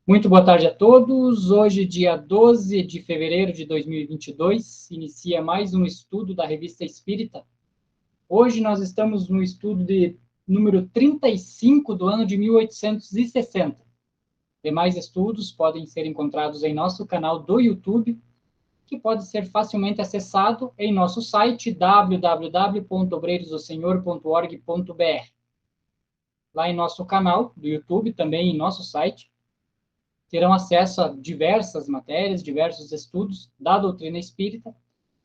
Muito boa tarde a todos. Hoje, dia 12 de fevereiro de 2022, inicia mais um estudo da Revista Espírita. Hoje nós estamos no estudo de número 35 do ano de 1860. Demais estudos podem ser encontrados em nosso canal do YouTube, que pode ser facilmente acessado em nosso site www.obreirosdosenhor.org.br. Lá em nosso canal do YouTube, também em nosso site, terão acesso a diversas matérias, diversos estudos da doutrina espírita.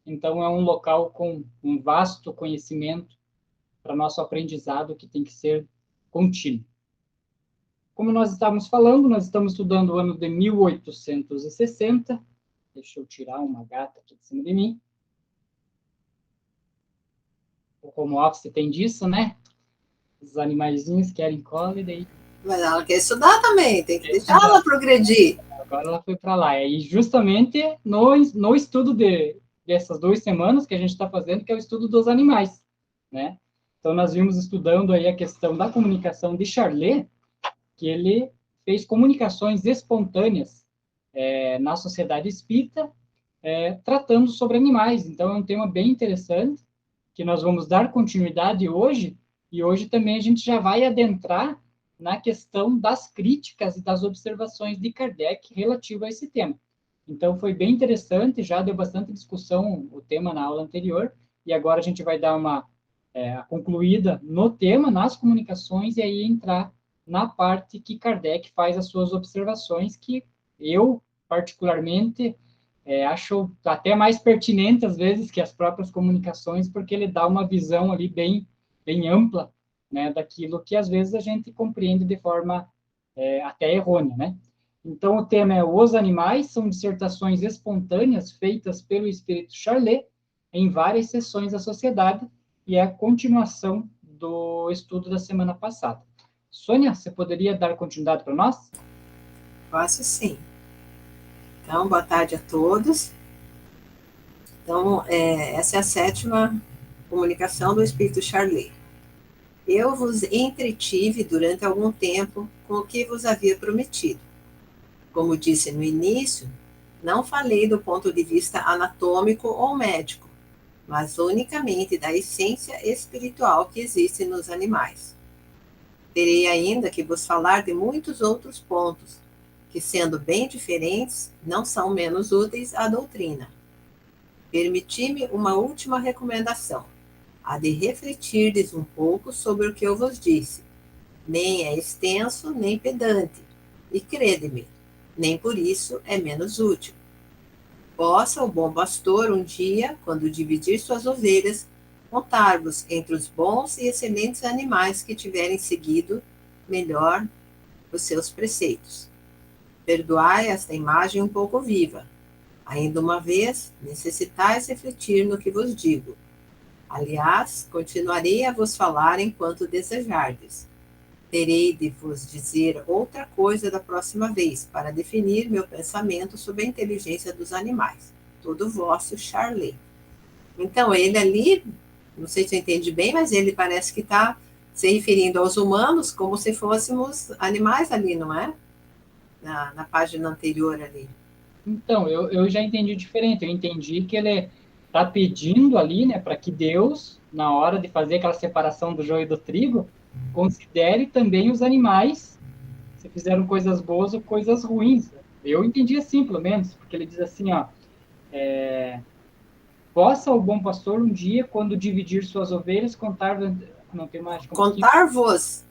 Então, é um local com um vasto conhecimento para nosso aprendizado que tem que ser contínuo. Como nós estávamos falando, nós estamos estudando o ano de 1860. Deixa eu tirar uma gata aqui de cima de mim. O home office tem disso, né? Os animaizinhos querem cola e daí... Mas ela quer estudar também, tem que deixar ela progredir. Agora ela foi para lá. E justamente no estudo dessas 2 semanas que a gente está fazendo, que é o estudo dos animais, né? Então, nós vimos estudando aí a questão da comunicação de Charlet, que ele fez comunicações espontâneas na sociedade espírita, tratando sobre animais. Então, é um tema bem interessante, que nós vamos dar continuidade hoje, e hoje também a gente já vai adentrar na questão das críticas e das observações de Kardec relativo a esse tema. Então, foi bem interessante, já deu bastante discussão o tema na aula anterior, e agora a gente vai dar uma concluída no tema, nas comunicações, e aí entrar na parte que Kardec faz as suas observações, que eu, particularmente, acho até mais pertinente, às vezes, que as próprias comunicações, porque ele dá uma visão ali bem ampla, né, daquilo que, às vezes, a gente compreende de forma até errônea, né? Então, o tema é Os Animais, são dissertações espontâneas feitas pelo espírito Charlet em várias sessões da sociedade, e é a continuação do estudo da semana passada. Sônia, você poderia dar continuidade para nós? Posso sim. Então, boa tarde a todos. Então, essa é a 7ª comunicação do Espírito Charlet. Eu vos entretive durante algum tempo com o que vos havia prometido. Como disse no início, não falei do ponto de vista anatômico ou médico, mas unicamente da essência espiritual que existe nos animais. Terei ainda que vos falar de muitos outros pontos, que, sendo bem diferentes, não são menos úteis à doutrina. Permiti-me uma última recomendação, a de refletirdes um pouco sobre o que eu vos disse. Nem é extenso, nem pedante, e crede-me, nem por isso é menos útil. Possa o bom pastor um dia, quando dividir suas ovelhas, contar-vos entre os bons e excelentes animais que tiverem seguido melhor os seus preceitos. Perdoai esta imagem um pouco viva. Ainda uma vez, necessitais refletir no que vos digo. Aliás, continuarei a vos falar enquanto desejardes. Terei de vos dizer outra coisa da próxima vez, para definir meu pensamento sobre a inteligência dos animais. Todo vosso Charlet. Então, ele ali, não sei se eu entendi bem, mas ele parece que está se referindo aos humanos como se fôssemos animais ali, não é? Na página anterior ali. Então, eu já entendi diferente. Eu entendi que ele está pedindo ali, né, para que Deus, na hora de fazer aquela separação do joio e do trigo, considere também os animais, se fizeram coisas boas ou coisas ruins. Eu entendi assim, pelo menos, porque ele diz assim, ó, possa o bom pastor um dia, quando dividir suas ovelhas, contar... Não tem mais... Contar-vos.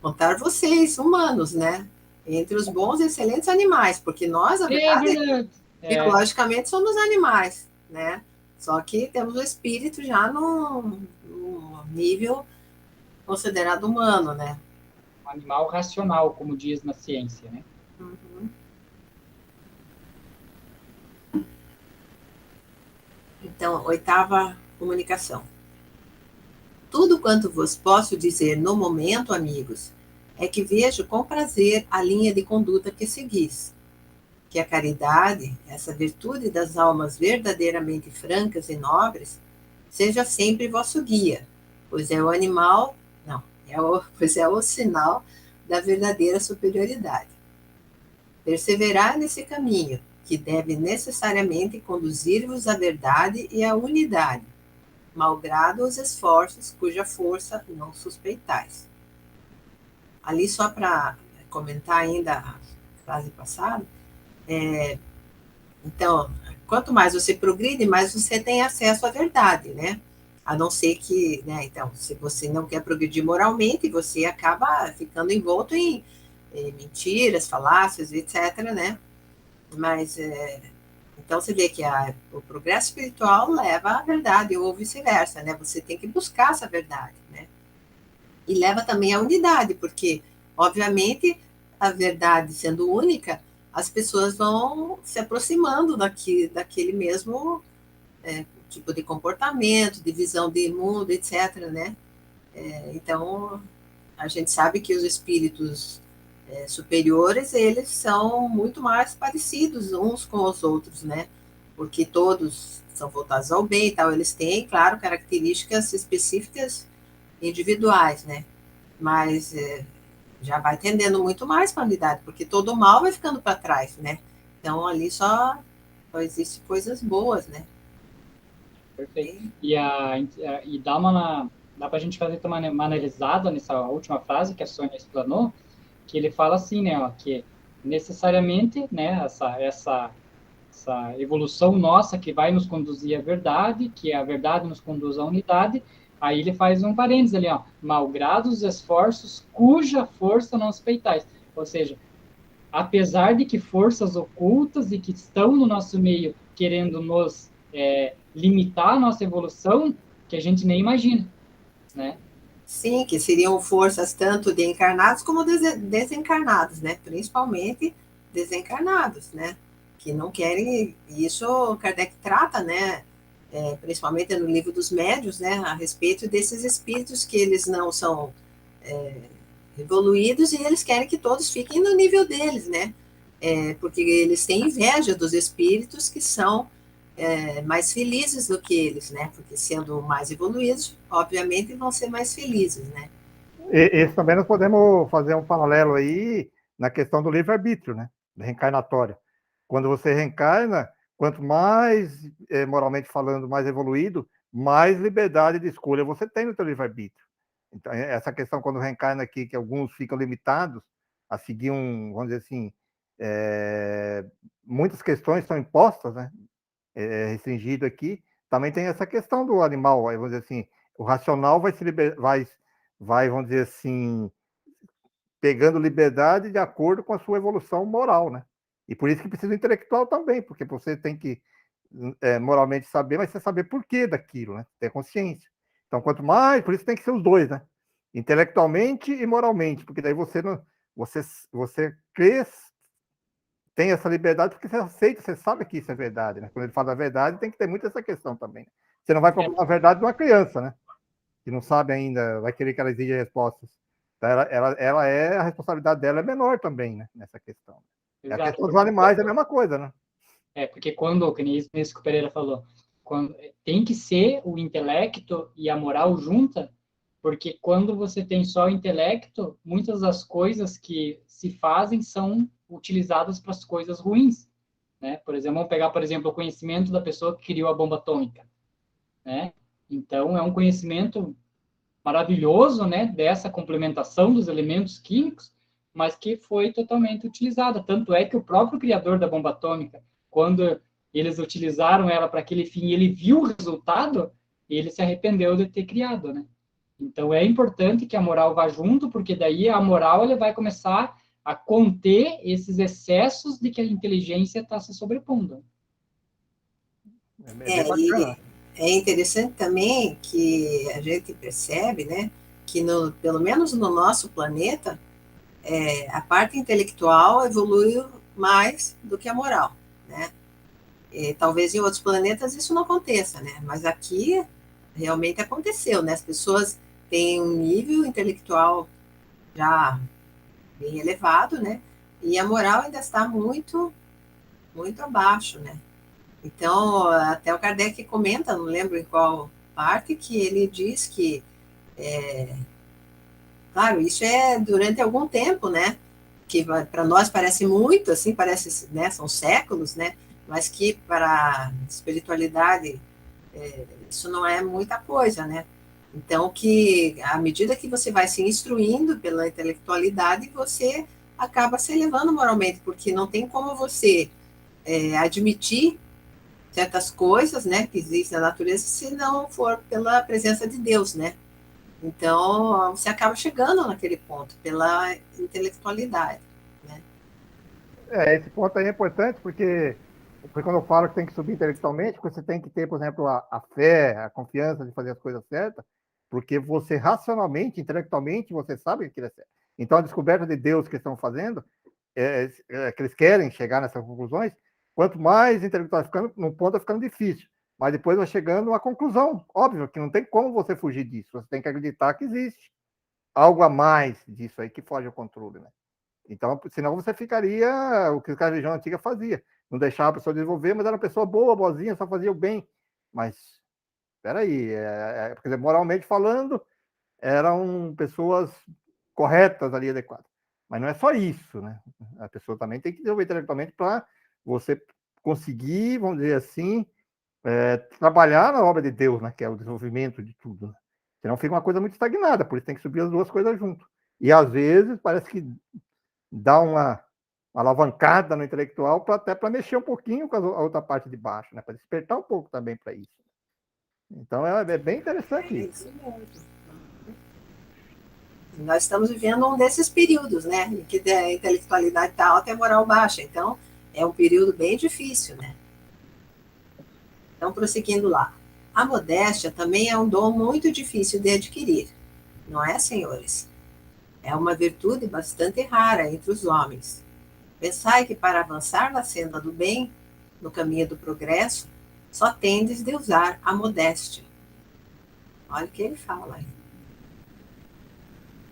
Contar vocês, humanos, né? Entre os bons e excelentes animais, porque nós, na verdade, biologicamente somos animais, né? Só que temos o espírito já no nível considerado humano, né? Um animal racional, como diz na ciência, né? Uhum. Então, 8ª comunicação. Tudo quanto vos posso dizer no momento, amigos, é que vejo com prazer a linha de conduta que seguis. Que a caridade, essa virtude das almas verdadeiramente francas e nobres, seja sempre vosso guia, pois é o sinal da verdadeira superioridade. Perseverar nesse caminho, que deve necessariamente conduzir-vos à verdade e à unidade, malgrado os esforços cuja força não suspeitais. Ali, só para comentar ainda a frase passada, então, quanto mais você progride, mais você tem acesso à verdade, né? A não ser que, né, então, se você não quer progredir moralmente, você acaba ficando envolto em mentiras, falácias, etc., né? Mas, então, você vê que o progresso espiritual leva à verdade, ou vice-versa, né? Você tem que buscar essa verdade, né? E leva também à unidade, porque, obviamente, a verdade sendo única, as pessoas vão se aproximando daquele mesmo tipo de comportamento, de visão de mundo, etc., né? Então, a gente sabe que os espíritos superiores, eles são muito mais parecidos uns com os outros, né? Porque todos são voltados ao bem e tal, eles têm, claro, características específicas individuais, né? Mas já vai tendendo muito mais para a unidade, porque todo o mal vai ficando para trás, né? Então, ali só existe coisas boas, né? Perfeito. E dá para a gente fazer uma analisada nessa última frase que a Sônia explanou, que ele fala assim, né, ó, que necessariamente, né, essa evolução nossa que vai nos conduzir à verdade, que a verdade nos conduz à unidade. Aí ele faz um parênteses ali, ó, malgrado os esforços cuja força não suspeitais. Ou seja, apesar de que forças ocultas e que estão no nosso meio querendo nos limitar a nossa evolução, que a gente nem imagina, né? Sim, que seriam forças tanto de encarnados como desencarnados, né? Principalmente desencarnados, né? Que não querem, isso o Kardec trata, né? Principalmente no livro dos médiuns, né? A respeito desses espíritos que eles não são evoluídos e eles querem que todos fiquem no nível deles, né? Porque eles têm inveja dos espíritos que são mais felizes do que eles, né? Porque sendo mais evoluídos, obviamente vão ser mais felizes, né? Esse também nós podemos fazer um paralelo aí na questão do livre-arbítrio, né? Reencarnatória. Quando você reencarna, quanto mais, moralmente falando, mais evoluído, mais liberdade de escolha você tem no seu livre-arbítrio. Então, essa questão, quando reencarna aqui, que alguns ficam limitados a seguir vamos dizer assim, muitas questões são impostas, né? Restringido aqui, também tem essa questão do animal, vamos dizer assim, o racional vai, vamos dizer assim, pegando liberdade de acordo com a sua evolução moral, né? E por isso que precisa do intelectual também, porque você tem que moralmente saber, mas você saber por que daquilo, né? Ter consciência. Então, quanto mais, por isso tem que ser os dois, né? Intelectualmente e moralmente, porque daí você tem essa liberdade porque você aceita, você sabe que isso é verdade, né? Quando ele fala a verdade, tem que ter muito essa questão também. Você não vai cobrar a verdade de uma criança, né? Que não sabe ainda, vai querer que ela exija respostas. Então, a responsabilidade dela é menor também, né? Nessa questão. A questão dos animais é a mesma coisa, né? Porque quando, que nem isso que o Pereira falou, tem que ser o intelecto e a moral junta, porque quando você tem só o intelecto, muitas das coisas que se fazem são utilizadas para as coisas ruins, né? Por exemplo, vamos pegar, por exemplo, o conhecimento da pessoa que criou a bomba atômica, né? Então, é um conhecimento maravilhoso, né, dessa complementação dos elementos químicos, mas que foi totalmente utilizada. Tanto é que o próprio criador da bomba atômica, quando eles utilizaram ela para aquele fim, ele viu o resultado, ele se arrependeu de ter criado, né? Então é importante que a moral vá junto, porque daí a moral ele vai começar a conter esses excessos de que a inteligência está se sobrepondo. E é interessante também que a gente percebe, né, que pelo menos no nosso planeta, a parte intelectual evoluiu mais do que a moral, né? Talvez em outros planetas isso não aconteça, né? Mas aqui realmente aconteceu, né? As pessoas têm um nível intelectual já bem elevado, né? E a moral ainda está muito, muito abaixo, né? Então, até o Kardec comenta, não lembro em qual parte, que ele diz que, claro, isso é durante algum tempo, né? que para nós parece muito, assim, parece, né, são séculos, né, mas que para a espiritualidade isso não é muita coisa, né? Então, que à medida que você vai se instruindo pela intelectualidade, você acaba se elevando moralmente, porque não tem como você admitir certas coisas, né, que existem na natureza, se não for pela presença de Deus, né? Então, você acaba chegando naquele ponto, pela intelectualidade, né? Esse ponto aí é importante, porque quando eu falo que tem que subir intelectualmente, você tem que ter, por exemplo, a fé, a confiança de fazer as coisas certas, porque você racionalmente, intelectualmente, você sabe que aquilo é certo. Então, a descoberta de Deus que estão fazendo, que eles querem chegar nessas conclusões, quanto mais intelectual ficando, no ponto vai ficando difícil. Mas depois vai chegando a conclusão. Óbvio que não tem como você fugir disso. Você tem que acreditar que existe algo a mais disso aí que foge ao controle, né? Então, senão você ficaria o que a religião antiga fazia. Não deixava a pessoa desenvolver, mas era uma pessoa boa, boazinha, só fazia o bem. Mas, espera aí, moralmente falando, eram pessoas corretas ali, adequadas. Mas não é só isso, né? A pessoa também tem que desenvolver intelectualmente para você conseguir, vamos dizer assim, trabalhar na obra de Deus, né? Que é o desenvolvimento de tudo. Né? Senão fica uma coisa muito estagnada, por isso tem que subir as duas coisas junto. E às vezes parece que dá uma alavancada no intelectual até para mexer um pouquinho com a outra parte de baixo, né? Para despertar um pouco também para isso. Então é bem interessante isso. Isso mesmo. Nós estamos vivendo um desses períodos, né? Em que a intelectualidade está alta e a moral baixa. Então, é um período bem difícil, né? Então, prosseguindo lá. A modéstia também é um dom muito difícil de adquirir, não é, senhores? É uma virtude bastante rara entre os homens. Pensai que para avançar na senda do bem, no caminho do progresso, só tendes de usar a modéstia. Olha o que ele fala aí.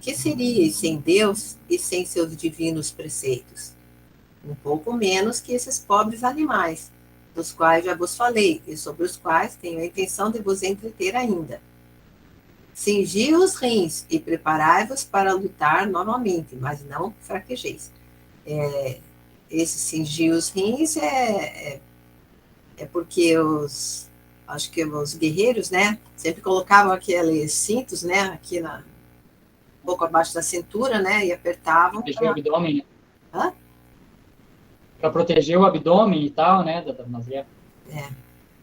Que seríeis sem Deus e sem seus divinos preceitos? Um pouco menos que esses pobres animais, dos quais já vos falei e sobre os quais tenho a intenção de vos entreter ainda. Cingi os rins e preparai-vos para lutar novamente, mas não fraquejeis. Esse cingir os rins é porque acho que os guerreiros, né, sempre colocavam aqueles cintos, né, aqui um pouco abaixo da cintura, né, e apertavam. Proteger o abdômen. Hã? Para proteger o abdômen e tal, né, das guerras.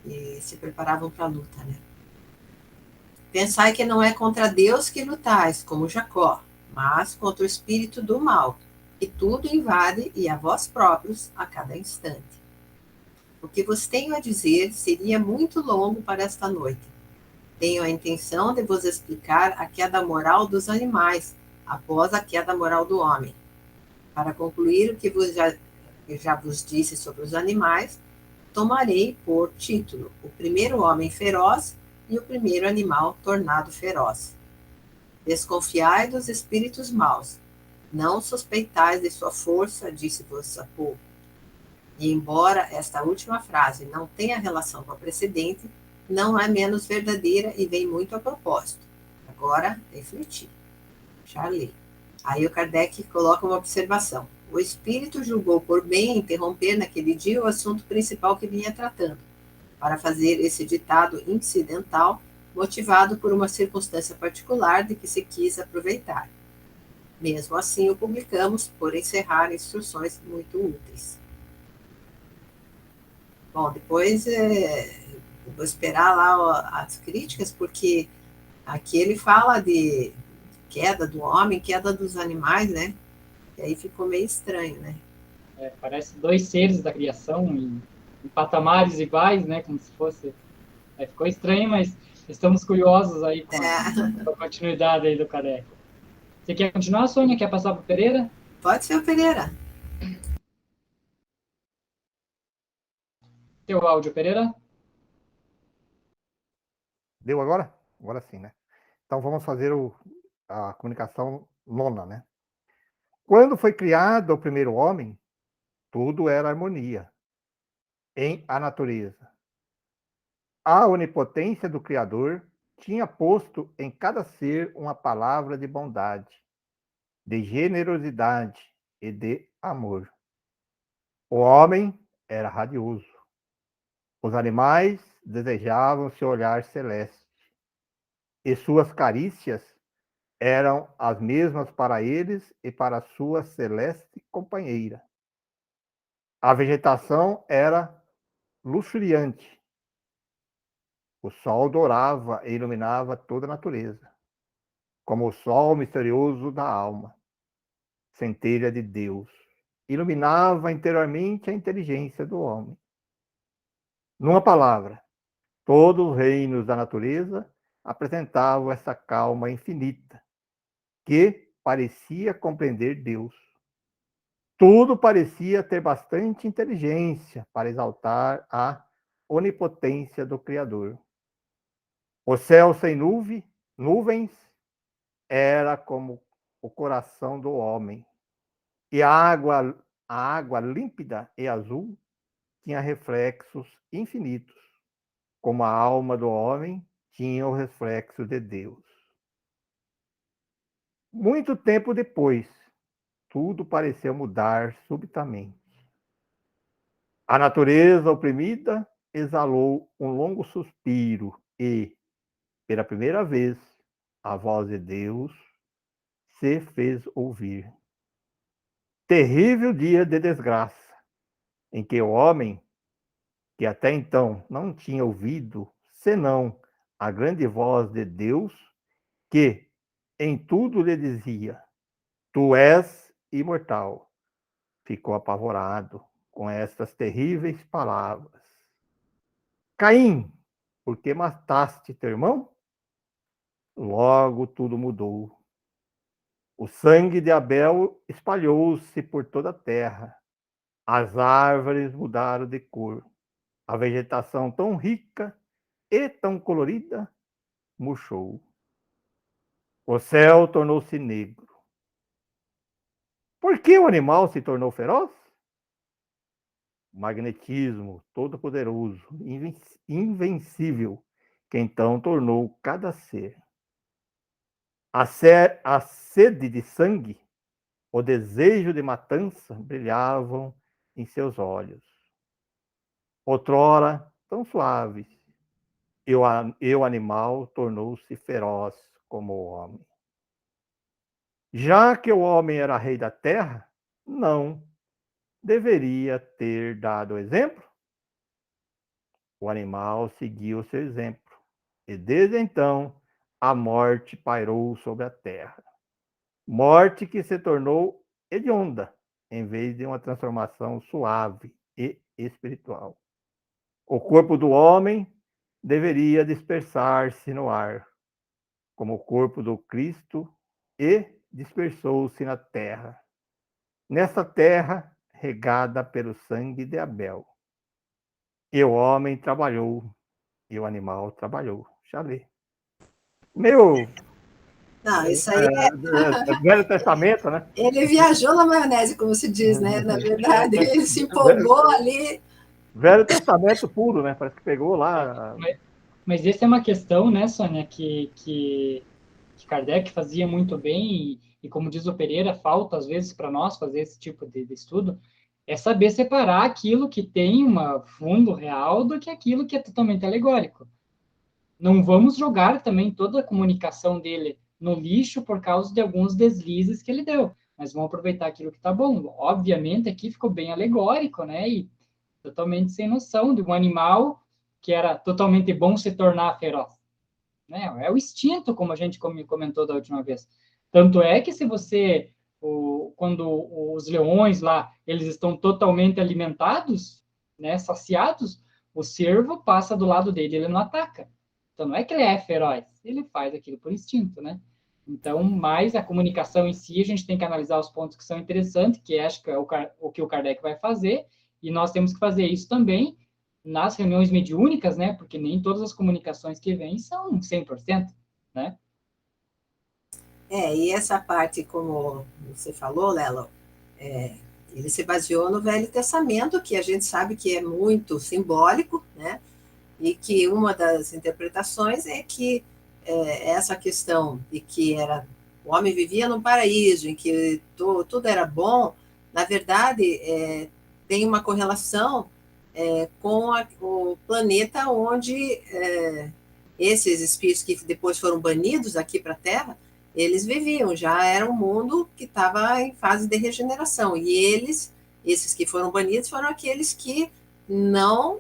E se preparavam para a luta, né. Pensai que não é contra Deus que lutais, como Jacó, mas contra o espírito do mal, que tudo invade e a vós próprios a cada instante. O que vos tenho a dizer seria muito longo para esta noite. Tenho a intenção de vos explicar a queda moral dos animais, após a queda moral do homem. Para concluir o que já vos disse sobre os animais, tomarei por título o primeiro homem feroz e o primeiro animal tornado feroz. Desconfiai dos espíritos maus. Não suspeitais de sua força, disse-vos há pouco. E embora esta última frase não tenha relação com a precedente, não é menos verdadeira e vem muito a propósito. Agora, refletir. Charlie. Aí o Kardec coloca uma observação. O espírito julgou por bem interromper naquele dia o assunto principal que vinha tratando, para fazer esse ditado incidental, motivado por uma circunstância particular de que se quis aproveitar. Mesmo assim, o publicamos por encerrar instruções muito úteis. Bom, depois vou esperar lá as críticas, porque aqui ele fala de queda do homem, queda dos animais, né? E aí ficou meio estranho, né? Parece dois seres da criação em patamares iguais, né? Como se fosse. Ficou estranho, mas estamos curiosos aí com a continuidade aí do Kardec. Você quer continuar, Sônia? Quer passar para o Pereira? Pode ser o Pereira. Teu áudio, Pereira? Deu agora? Agora sim, né? Então vamos fazer a comunicação nona, né? Quando foi criado o primeiro homem, tudo era harmonia em a natureza. A onipotência do Criador tinha posto em cada ser uma palavra de bondade, de generosidade e de amor. O homem era radioso. Os animais desejavam seu olhar celeste, e suas carícias eram as mesmas para eles e para sua celeste companheira. A vegetação era luxuriante. O sol dourava e iluminava toda a natureza, como o sol misterioso da alma, centelha de Deus. Iluminava interiormente a inteligência do homem. Numa palavra, todos os reinos da natureza apresentavam essa calma infinita, que parecia compreender Deus. Tudo parecia ter bastante inteligência para exaltar a onipotência do Criador. O céu sem nuvens era como o coração do homem, e a água límpida e azul tinha reflexos infinitos, como a alma do homem tinha o reflexo de Deus. Muito tempo depois, tudo pareceu mudar subitamente. A natureza oprimida exalou um longo suspiro e, pela primeira vez, a voz de Deus se fez ouvir. Terrível dia de desgraça, em que o homem, que até então não tinha ouvido senão a grande voz de Deus, que em tudo lhe dizia: Tu és imortal, ficou apavorado com estas terríveis palavras. Caim, por que mataste teu irmão? Logo tudo mudou. O sangue de Abel espalhou-se por toda a terra. As árvores mudaram de cor. A vegetação tão rica e tão colorida murchou. O céu tornou-se negro. Por que o animal se tornou feroz? O magnetismo todo-poderoso, invencível, que então tornou cada ser. A sede de sangue, o desejo de matança brilhavam em seus olhos. Outrora, tão suaves, e o animal tornou-se feroz como o homem. Já que o homem era rei da terra, não deveria ter dado exemplo? O animal seguiu seu exemplo, e desde então a morte pairou sobre a terra. Morte que se tornou hedionda, em vez de uma transformação suave e espiritual. O corpo do homem deveria dispersar-se no ar, como o corpo do Cristo, e dispersou-se na terra. Nessa terra regada pelo sangue de Abel. E o homem trabalhou, e o animal trabalhou. Já lê. Meu, Não, isso aí Velho Testamento, né? ele viajou na maionese, como se diz, né? Na verdade, ele se empolgou ali. Velho Testamento puro, né? Parece que pegou lá. Mas essa é uma questão, né, Sônia, que Kardec fazia muito bem, e como diz o Pereira, falta às vezes para nós fazer esse tipo de estudo, é saber separar aquilo que tem um fundo real do que aquilo que é totalmente alegórico. Não vamos jogar também toda a comunicação dele no lixo por causa de alguns deslizes que ele deu, mas vamos aproveitar aquilo que está bom. Obviamente, aqui ficou bem alegórico, né? E totalmente sem noção de um animal que era totalmente bom se tornar feroz. Né? É o instinto, como a gente comentou da última vez. Tanto é que se você, quando os leões lá, eles estão totalmente alimentados, né, saciados, o cervo passa do lado dele, ele não ataca. Então não é que ele é feroz, ele faz aquilo por instinto, né? Então, mais a comunicação em si, a gente tem que analisar os pontos que são interessantes, que acho que é o que o Kardec vai fazer, e nós temos que fazer isso também nas reuniões mediúnicas, né? Porque nem todas as comunicações que vêm são 100%, né? E essa parte, como você falou, Lelo, ele se baseou no Velho Testamento, que a gente sabe que é muito simbólico, né? E que uma das interpretações é que essa questão de que o homem vivia no paraíso, em que tudo era bom, na verdade, tem uma correlação com o planeta onde esses espíritos que depois foram banidos aqui para a Terra, eles viviam, já era um mundo que estava em fase de regeneração, e esses que foram banidos, foram aqueles que não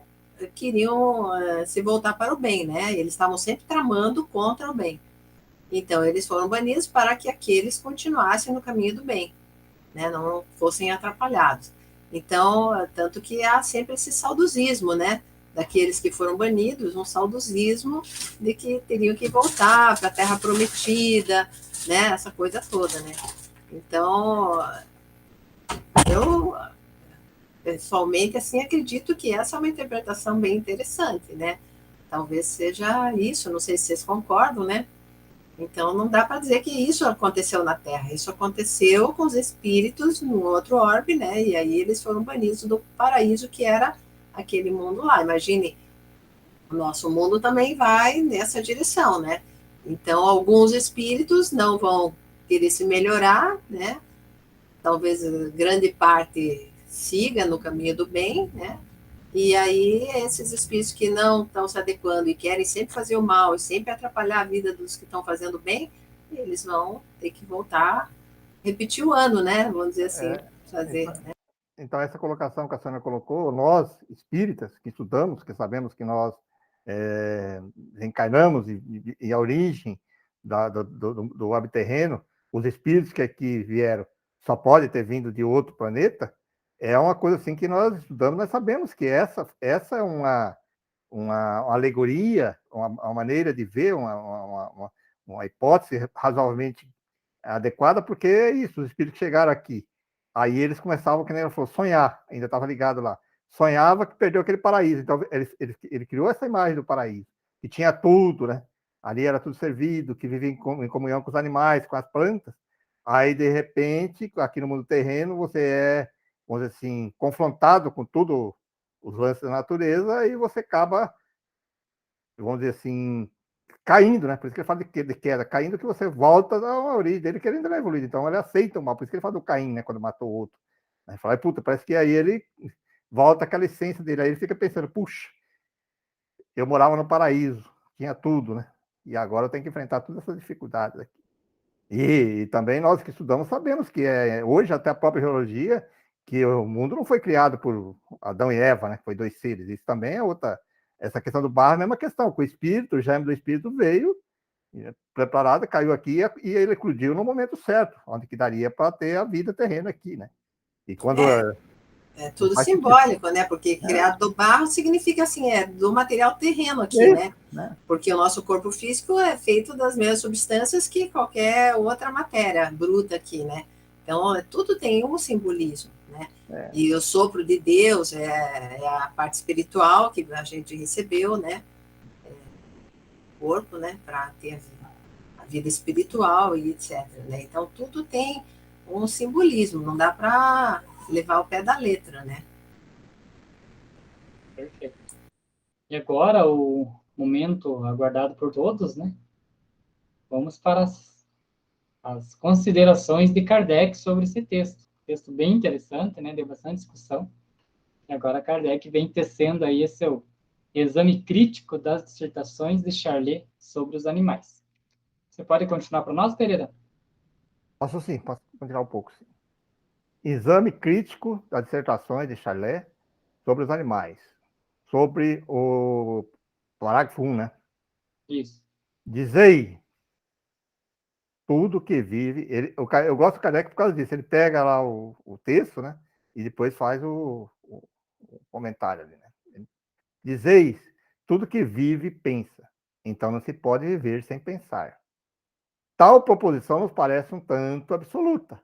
queriam se voltar para o bem, né? Eles estavam sempre tramando contra o bem. Então, eles foram banidos para que aqueles continuassem no caminho do bem, né? Não fossem atrapalhados. Então, tanto que há sempre esse saudosismo, né? Daqueles que foram banidos, um saudosismo de que teriam que voltar para a Terra Prometida, né? Essa coisa toda, né? Então, eu pessoalmente assim acredito que essa é uma interpretação bem interessante, né? Talvez seja isso, não sei se vocês concordam, né? Então não dá para dizer que isso aconteceu na Terra, isso aconteceu com os espíritos no outro orbe, né? E aí eles foram banidos do paraíso que era aquele mundo lá. Imagine, o nosso mundo também vai nessa direção, né? Então alguns espíritos não vão querer se melhorar, né? Talvez grande parte siga no caminho do bem, né? E aí, esses espíritos que não estão se adequando e querem sempre fazer o mal e sempre atrapalhar a vida dos que estão fazendo bem, eles vão ter que voltar, repetir o ano, né? Vamos dizer assim, fazer. Então, então, essa colocação que a senhora colocou, nós, espíritas, que estudamos, que sabemos que nós reencarnamos e a origem do orbe terreno, os espíritos que aqui vieram só podem ter vindo de outro planeta, é uma coisa assim que nós estudamos, nós sabemos que essa é uma alegoria, uma maneira de ver, uma hipótese razoavelmente adequada, porque é isso, os espíritos chegaram aqui, aí eles começavam, que nem ela falou, sonhar, ainda estava ligado lá, sonhava que perdeu aquele paraíso, então ele criou essa imagem do paraíso, que tinha tudo, né? Ali era tudo servido, que vivia em comunhão com os animais, com as plantas, aí de repente, aqui no mundo terreno, você vamos dizer assim, confrontado com tudo os lances da natureza, e você acaba, vamos dizer assim, caindo, né? Por isso que ele fala de queda, caindo, que você volta da origem dele, que ele ainda não é evoluído. Então ele aceita o mal, por isso que ele fala do Caim, né? Quando matou o outro. Aí fala, puta, parece que aí ele volta aquela essência dele, aí ele fica pensando, puxa, eu morava no paraíso, tinha tudo, né? E agora eu tenho que enfrentar todas essas dificuldades aqui. E também nós que estudamos sabemos que hoje até a própria geologia, que o mundo não foi criado por Adão e Eva, né? Foi dois seres. Isso também é outra. Essa questão do barro é a mesma questão. Com o espírito, o germe do espírito veio preparado, caiu aqui e ele eclodiu no momento certo, onde que daria para ter a vida terrena aqui, né? E quando É tudo simbólico, né? Porque criado do barro significa assim, do material terreno aqui, né? Porque o nosso corpo físico é feito das mesmas substâncias que qualquer outra matéria bruta aqui, né? Então, tudo tem um simbolismo, né? E o sopro de Deus é a parte espiritual que a gente recebeu, né? O corpo, né? Para ter a vida espiritual e etc. Né? Então, tudo tem um simbolismo, não dá para levar o pé da letra, né? Perfeito. E agora, o momento aguardado por todos, né? Vamos para as considerações de Kardec sobre esse texto. Texto bem interessante, né? Deu bastante discussão. E agora Kardec vem tecendo aí esse seu exame crítico das dissertações de Charlet sobre os animais. Você pode continuar para nós, Pereira? Posso sim, posso continuar um pouco, sim. Exame crítico das dissertações de Charlet sobre os animais. Sobre o parágrafo 1, né? Isso. Dizei tudo que vive. Eu gosto do Kardec por causa disso. Ele pega lá o texto, né? E depois faz o comentário ali, né? Dizeis tudo que vive pensa. Então não se pode viver sem pensar. Tal proposição nos parece um tanto absoluta,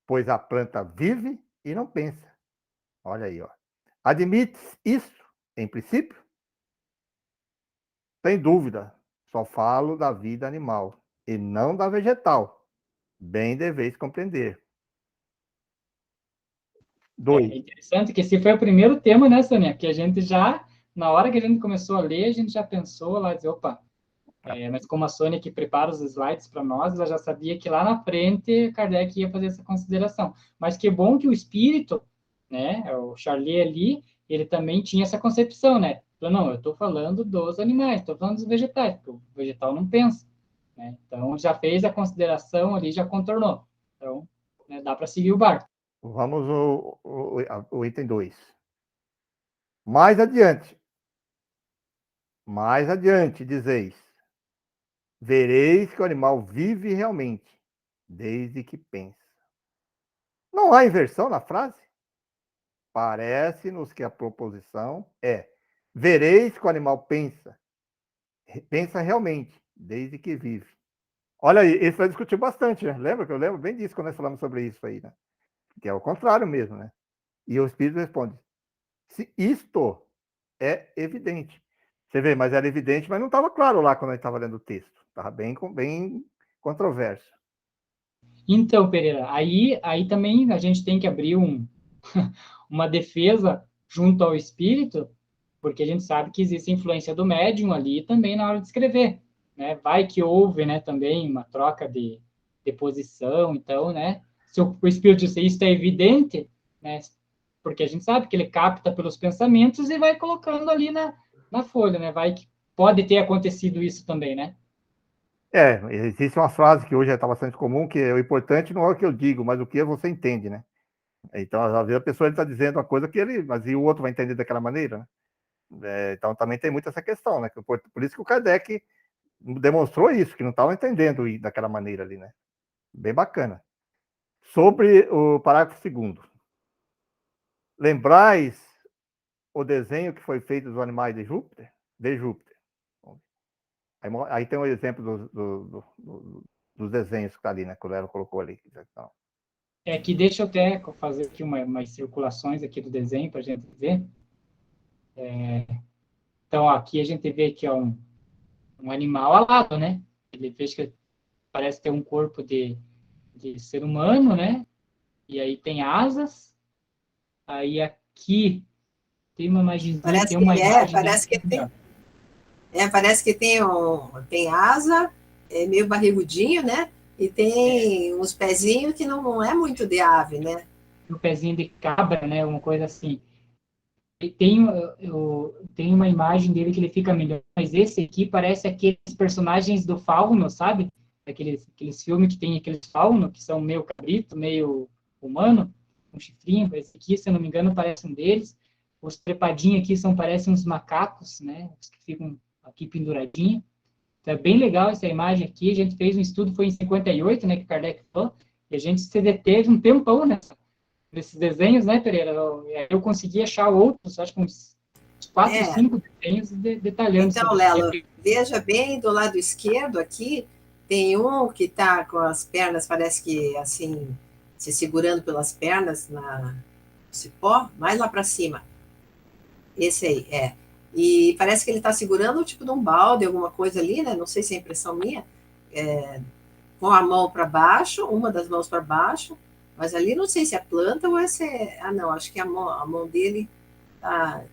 pois a planta vive e não pensa. Olha aí, ó. Admite isso, em princípio? Sem dúvida, só falo da vida animal e não da vegetal. Bem deveis compreender. É interessante que esse foi o primeiro tema, né, Sônia? Que a gente já, na hora que a gente começou a ler, a gente já pensou lá, dizer, opa, Mas como a Sônia que prepara os slides para nós, ela já sabia que lá na frente Kardec ia fazer essa consideração. Mas que bom que o espírito, né, o Charlie ali, ele também tinha essa concepção, né? Falou, não, eu estou falando dos animais, estou falando dos vegetais, porque o vegetal não pensa, né? Então, já fez a consideração ali, já contornou. Então, né, dá para seguir o barco. Vamos o item 2. Mais adiante, dizeis, vereis que o animal vive realmente, desde que pensa. Não há inversão na frase? Parece-nos que a proposição é: vereis que o animal pensa realmente, desde que vive. Olha aí, isso vai discutir bastante, né? Lembra que eu lembro bem disso quando nós falamos sobre isso aí, né? Que é o contrário mesmo, né? E o Espírito responde: se isto é evidente. Você vê, mas era evidente, mas não estava claro lá quando a gente estava lendo o texto. Estava bem controverso. Então, Pereira, aí também a gente tem que abrir uma defesa junto ao espírito, porque a gente sabe que existe influência do médium ali também na hora de escrever, né? Vai que houve, né, também uma troca de posição, então, né? Se o espírito disser isso é evidente, né? Porque a gente sabe que ele capta pelos pensamentos e vai colocando ali na folha, né? Vai que pode ter acontecido isso também, né? Existe uma frase que hoje está bastante comum, que o importante não é o que eu digo, mas o que você entende, né? Então, às vezes a pessoa está dizendo uma coisa que mas e o outro vai entender daquela maneira, né? Então, também tem muito essa questão, né? Por isso que o Kardec demonstrou isso, que não estava entendendo daquela maneira ali, né? Bem bacana. Sobre o parágrafo 2º. Lembrais o desenho que foi feito dos animais de Júpiter? De Júpiter. Aí tem um exemplo dos desenhos que está ali, né? Que o Lero colocou ali. Então, Que deixa eu até fazer aqui umas circulações aqui do desenho para a gente ver. Então, aqui a gente vê que é um animal alado, né? Ele fez que parece ter um corpo de ser humano, né? E aí tem asas. Aí aqui tem uma imagenzinha, tem uma imagem parece que tem. Parece que tem asa, meio barrigudinho, né? E tem uns pezinhos que não é muito de ave, né? um pezinho de cabra, né? Uma coisa assim. E tem uma imagem dele que ele fica melhor, mas esse aqui parece aqueles personagens do Fauno, sabe? Aqueles filmes que tem aqueles Fauno, que são meio cabrito, meio humano, um chifrinho. Esse aqui, se eu não me engano, parece um deles. Os trepadinhos aqui parecem uns macacos, né? Os que ficam aqui penduradinhos. Então, é bem legal essa imagem aqui. A gente fez um estudo, foi em 58, né, que Kardec falou, e a gente se deteve um tempão nesses desenhos, né, Pereira? Eu consegui achar outros, acho que uns 4, 5 desenhos detalhando então, sobre Lelo, veja bem do lado esquerdo aqui, tem um que está com as pernas, parece que assim, se segurando pelas pernas na cipó, mais lá para cima. Esse aí, E parece que ele está segurando o tipo de um balde, alguma coisa ali, né? Não sei se é impressão minha, com a mão para baixo, uma das mãos para baixo, mas ali não sei se é planta ou se é. Ah, não, acho que a mão dele tá.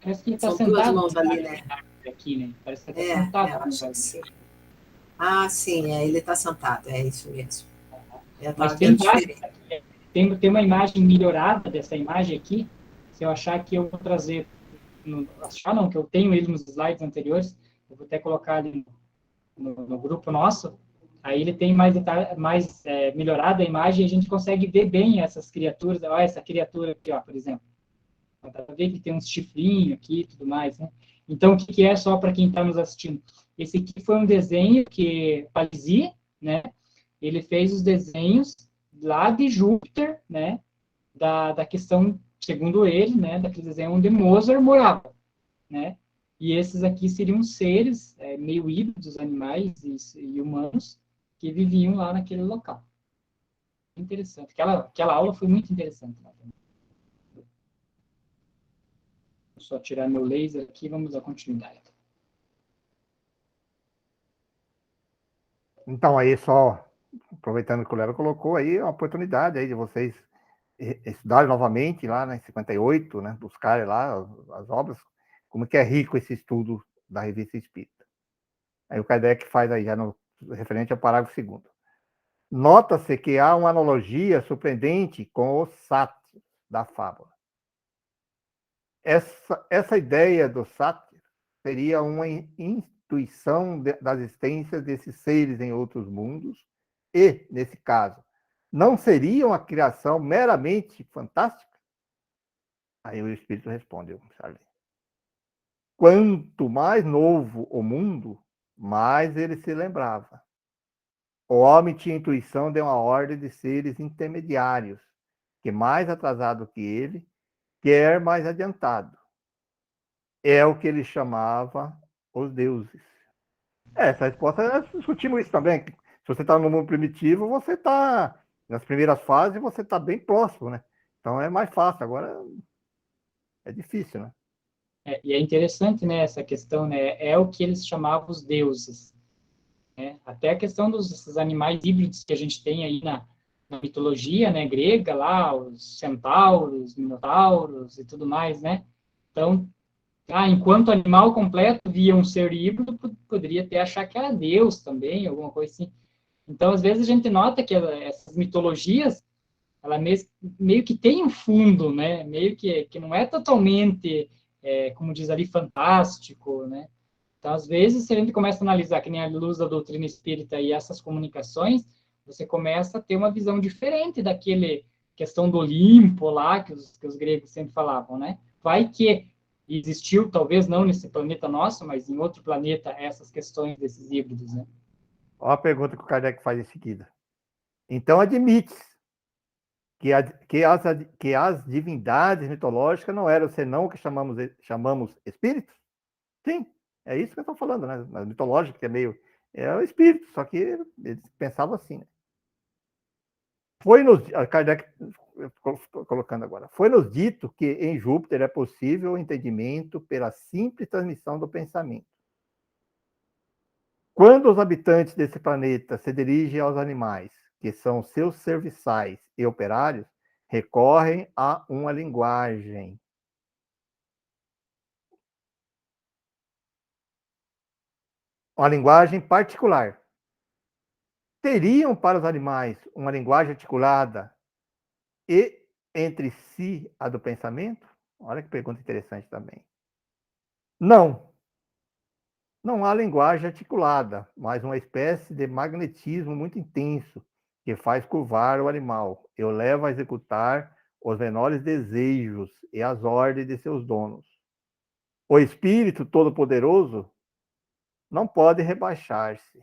Parece que ele está São sentado. duas mãos ali, né? Aqui, né? Parece que ele está sentado. Eu acho que sim. Ah, sim, ele está sentado, é isso mesmo. Mas tem uma imagem melhorada dessa imagem aqui. Se eu achar que eu vou trazer. Achar não, que eu tenho ele nos slides anteriores, eu vou até colocar ali no grupo nosso. Aí ele tem mais melhorada a imagem e a gente consegue ver bem essas criaturas. Olha essa criatura aqui, ó, por exemplo. Dá para ver que tem uns chifrinhos aqui e tudo mais, né? Então, o que é só para quem está nos assistindo? Esse aqui foi um desenho que Palissy, né? Ele fez os desenhos lá de Júpiter, né? Da questão, segundo ele, né? Daquele desenho onde Mozart morava, né? E esses aqui seriam seres meio híbridos, animais e humanos, que viviam lá naquele local. Interessante. Aquela aula foi muito interessante. Né? Vou só tirar meu laser aqui, vamos dar continuidade. Então, aí só aproveitando que o Lero colocou aí, a oportunidade aí de vocês estudarem novamente lá, né, em 58, né, buscarem lá as obras, como que é rico esse estudo da Revista Espírita. Aí o Kardec faz aí, já no referente ao parágrafo 2º. Nota-se que há uma analogia surpreendente com o sátiro da fábula. Essa ideia do sátiro seria uma intuição da existência desses seres em outros mundos e, nesse caso, não seria uma criação meramente fantástica? Aí o espírito responde, Charlie. Quanto mais novo o mundo, mais ele se lembrava. O homem tinha intuição de uma ordem de seres intermediários, que mais atrasado que ele, quer mais adiantado. É o que ele chamava os deuses. Essa resposta, nós discutimos isso também. Se você está no mundo primitivo, você está, nas primeiras fases, você está bem próximo, né? Então é mais fácil. Agora é difícil, né? E é interessante, né, essa questão, né, é o que eles chamavam os deuses, né? Até a questão desses animais híbridos que a gente tem aí na mitologia, né, grega, lá, os centauros, minotauros e tudo mais, né? Então, enquanto animal completo via um ser híbrido, poderia até achar que era Deus também, alguma coisa assim. Então, às vezes a gente nota que essas mitologias, ela meio que tem um fundo, né? Meio que não é totalmente, como diz ali, fantástico, né? Então, às vezes, se a gente começa a analisar, que nem a luz da doutrina espírita e essas comunicações, você começa a ter uma visão diferente daquele questão do Olimpo lá, que os gregos sempre falavam, né? Vai que existiu, talvez não nesse planeta nosso, mas em outro planeta, essas questões desses híbridos, né? Olha a pergunta que o Kardec faz em seguida. Então, admite que as divindades mitológicas não eram senão o que chamamos espíritos? Sim, é isso que eu estou falando, né? Mas mitológico, que é o espírito, só que eles pensavam assim, né? Kardec colocando agora, foi-nos dito que em Júpiter é possível o entendimento pela simples transmissão do pensamento. Quando os habitantes desse planeta se dirigem aos animais, que são seus serviçais e operários, recorrem a uma linguagem. Uma linguagem particular. Teriam para os animais uma linguagem articulada e entre si a do pensamento? Olha que pergunta interessante também. Não. Não há linguagem articulada, mas uma espécie de magnetismo muito intenso que faz curvar o animal e o leva a executar os menores desejos e as ordens de seus donos. O Espírito Todo-Poderoso não pode rebaixar-se.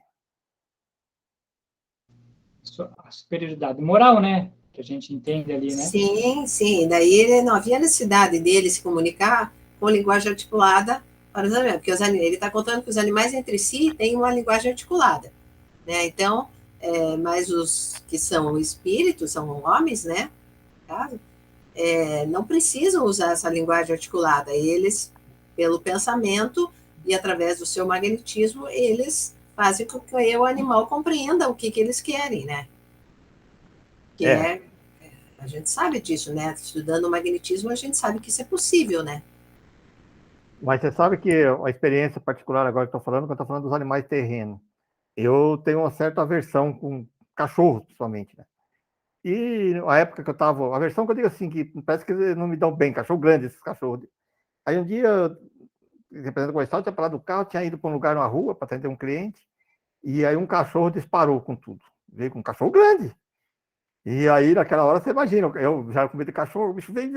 A superioridade moral, né? Que a gente entende ali, né? Sim, sim. Daí não havia necessidade dele se comunicar com linguagem articulada para os animais, porque ele está contando que os animais entre si têm uma linguagem articulada, né? Então, mas os que são espíritos, são homens, né? Caso, não precisam usar essa linguagem articulada. Eles, pelo pensamento e através do seu magnetismo, eles fazem com que o animal compreenda o que eles querem, né? A gente sabe disso, né? Estudando o magnetismo, a gente sabe que isso é possível, né? Mas você sabe que a experiência particular agora que estou falando, quando eu estou falando dos animais terrenos, eu tenho uma certa aversão com cachorro, principalmente, né? E a época que eu estava, a versão que eu digo assim, que parece que não me dão bem, cachorro grande, esses cachorros. Aí um dia, representando o estado, tinha parado do carro, tinha ido para um lugar na rua para atender um cliente, e aí um cachorro disparou com tudo. Veio com um cachorro grande. E aí, naquela hora, você imagina, eu já com medo de cachorro, o bicho vem.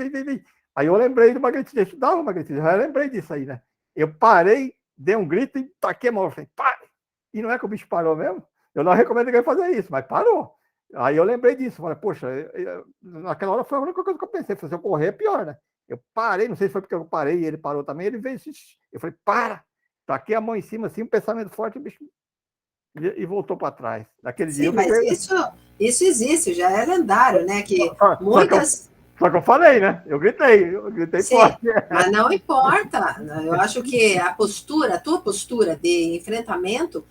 Aí eu lembrei do magnetismo, eu estudava o magnetismo, eu lembrei disso aí, né? Eu parei, dei um grito e taquei a mão, falei, pare! E não é que o bicho parou mesmo? Eu não recomendo ninguém fazer isso, mas parou. Aí eu lembrei disso, falei, poxa, naquela hora foi a única coisa que eu pensei, se eu correr é pior, né? Eu parei, não sei se foi porque eu parei e ele parou também, ele veio, eu falei, para! Taquei a mão em cima, assim, um pensamento forte, o bicho e voltou para trás. Naquele Sim, dia eu mas isso existe, já é lendário, né? Que muitas. Só que eu falei, né? Eu gritei Sim, forte. mas não importa. Eu acho que a tua postura de enfrentamento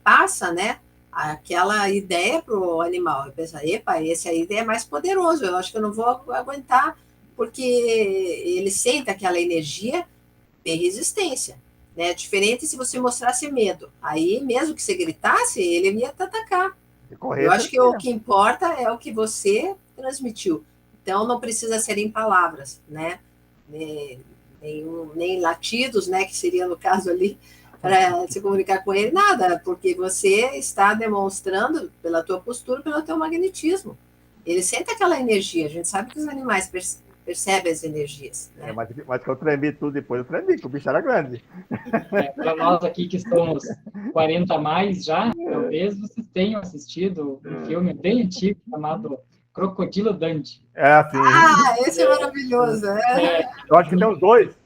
passa, né? Aquela ideia para o animal. Eu penso, epa, esse aí é mais poderoso. Eu acho que eu não vou aguentar, porque ele sente aquela energia de resistência, né? Diferente se você mostrasse medo. Aí, mesmo que você gritasse, ele ia te atacar. Eu acho que o que importa é o que você transmitiu. Então, não precisa ser em palavras, né? Nem latidos, né? Que seria no caso ali, para se comunicar com ele, nada, porque você está demonstrando pela tua postura, pelo teu magnetismo. Ele sente aquela energia. A gente sabe que os animais percebem as energias. Né? Mas que eu tremi tudo depois, eu tremi, que o bicho era grande. Para nós aqui que somos 40 a mais já, talvez vocês tenham assistido um filme bem antigo chamado Crocodilo Dundee. É assim. Esse é maravilhoso. Eu acho que tem uns dois.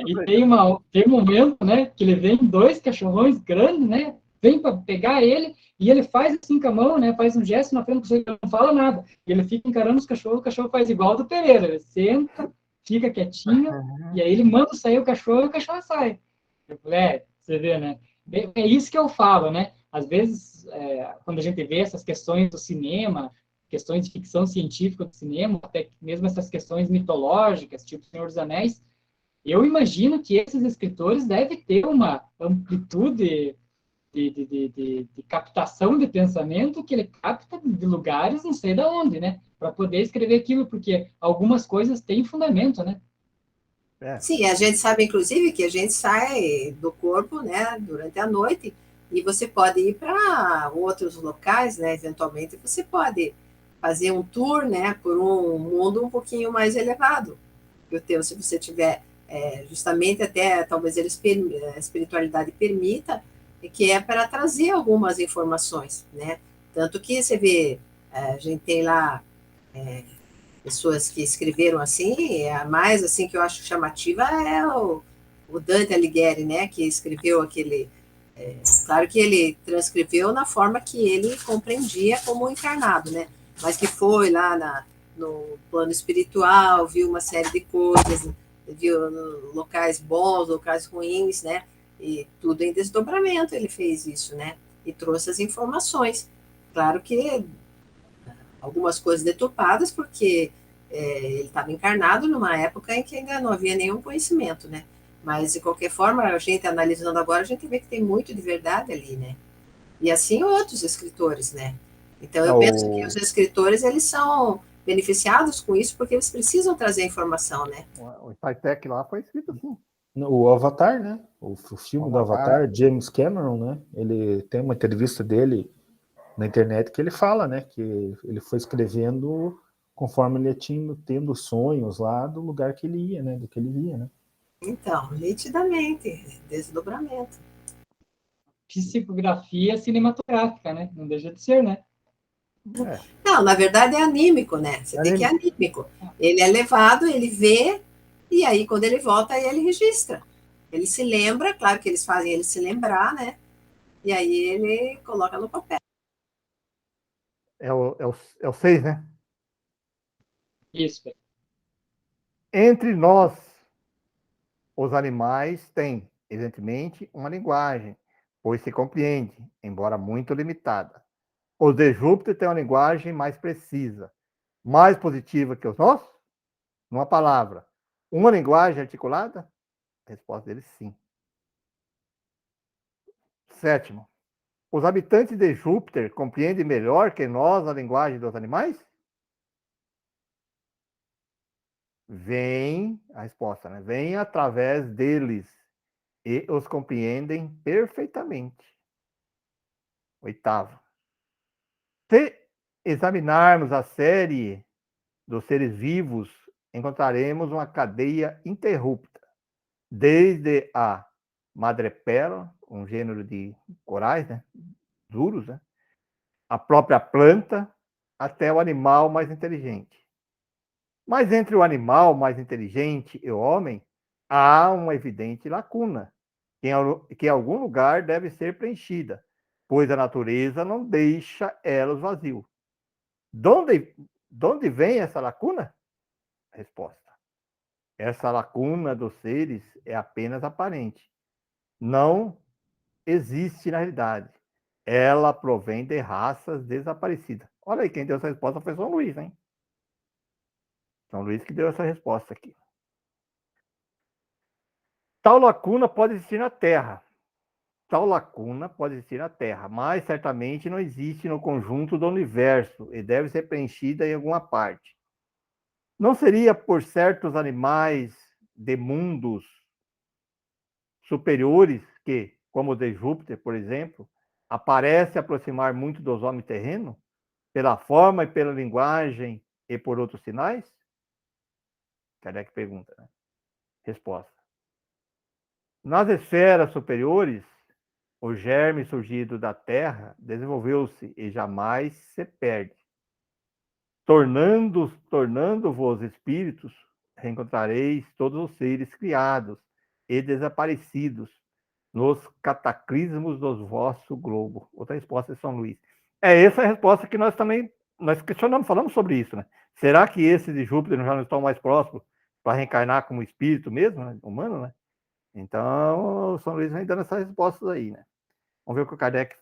E tem um momento, né, que ele vem dois cachorrões grandes, né, vem para pegar ele e ele faz assim com a mão, né, faz um gesto na frente, ele não fala nada. E ele fica encarando os cachorros, o cachorro faz igual do Pereira, ele senta, fica quietinho, e aí ele manda sair o cachorro e o cachorro sai. Eu falei, você vê, né? É isso que eu falo, né? Às vezes, quando a gente vê essas questões do cinema, questões de ficção científica do cinema, até mesmo essas questões mitológicas, tipo Senhor dos Anéis, eu imagino que esses escritores devem ter uma amplitude de captação de pensamento que ele capta de lugares não sei de onde, né? Para poder escrever aquilo, porque algumas coisas têm fundamento, né? Sim, a gente sabe, inclusive, que a gente sai do corpo, né, durante a noite, e você pode ir para outros locais, né, eventualmente você pode fazer um tour, né, por um mundo um pouquinho mais elevado que o teu, se você tiver, justamente até, talvez a espiritualidade permita, que é para trazer algumas informações, né, tanto que você vê, a gente tem lá pessoas que escreveram assim, a mais assim que eu acho chamativa é o Dante Alighieri, né, que escreveu aquele, claro que ele transcreveu na forma que ele compreendia como encarnado, né, mas que foi lá no plano espiritual, viu uma série de coisas, viu locais bons, locais ruins, né, e tudo em desdobramento ele fez isso, né, e trouxe as informações. Claro que algumas coisas deturpadas, porque ele estava encarnado numa época em que ainda não havia nenhum conhecimento, né? Mas, de qualquer forma, a gente analisando agora, a gente vê que tem muito de verdade ali, né? E assim outros escritores, né? Então, eu penso que os escritores, eles são beneficiados com isso, porque eles precisam trazer informação, né? O SciTech lá foi escrito assim. O Avatar, né? O filme do Avatar, James Cameron, né? Ele tem uma entrevista dele na internet que ele fala, né? Que ele foi escrevendo conforme ele tinha tendo sonhos lá do lugar que ele ia, né? Do que ele via, né? Então, nitidamente, desdobramento. Psicografia cinematográfica, né? Não deixa de ser, né? Não, na verdade é anímico, né? Você tem que é anímico. Ele é levado, ele vê, e aí quando ele volta, aí ele registra. Ele se lembra, claro que eles fazem ele se lembrar, né? E aí ele coloca no papel. É o 6, né? Isso. Entre nós, os animais têm, evidentemente, uma linguagem, pois se compreende, embora muito limitada. Os de Júpiter têm uma linguagem mais precisa, mais positiva que os nossos? Numa palavra, uma linguagem articulada? A resposta deles, sim. Sétimo, os habitantes de Júpiter compreendem melhor que nós a linguagem dos animais? Vem, a resposta, né? Vem através deles e os compreendem perfeitamente. Oitavo, se examinarmos a série dos seres vivos, encontraremos uma cadeia interrupta, desde a madrepérola, um gênero de corais, né? Duros, né? A própria planta, até o animal mais inteligente. Mas entre o animal mais inteligente e o homem, há uma evidente lacuna, que em algum lugar deve ser preenchida, pois a natureza não deixa elas vazios. De onde vem essa lacuna? Resposta. Essa lacuna dos seres é apenas aparente. Não existe na realidade. Ela provém de raças desaparecidas. Olha aí, quem deu essa resposta foi São Luís, hein? São Luís que deu essa resposta aqui. Tal lacuna pode existir na Terra. Tal lacuna pode existir na Terra, mas certamente não existe no conjunto do universo e deve ser preenchida em alguma parte. Não seria por certos animais de mundos superiores que, como o de Júpiter, por exemplo, aparece aproximar muito dos homens terrenos, pela forma e pela linguagem e por outros sinais? Kardec pergunta, né? Resposta. Nas esferas superiores, o germe surgido da Terra desenvolveu-se e jamais se perde. Tornando-vos espíritos, reencontrareis todos os seres criados e desaparecidos nos cataclismos do vosso globo. Outra resposta de São Luís. Essa é a resposta que nós questionamos, falamos sobre isso, né? Será que esses de Júpiter já não estão mais próximos para reencarnar como espírito mesmo, né? Humano, né? Então, o São Luís vem dando essas respostas aí, né? Vamos ver o que o Kardec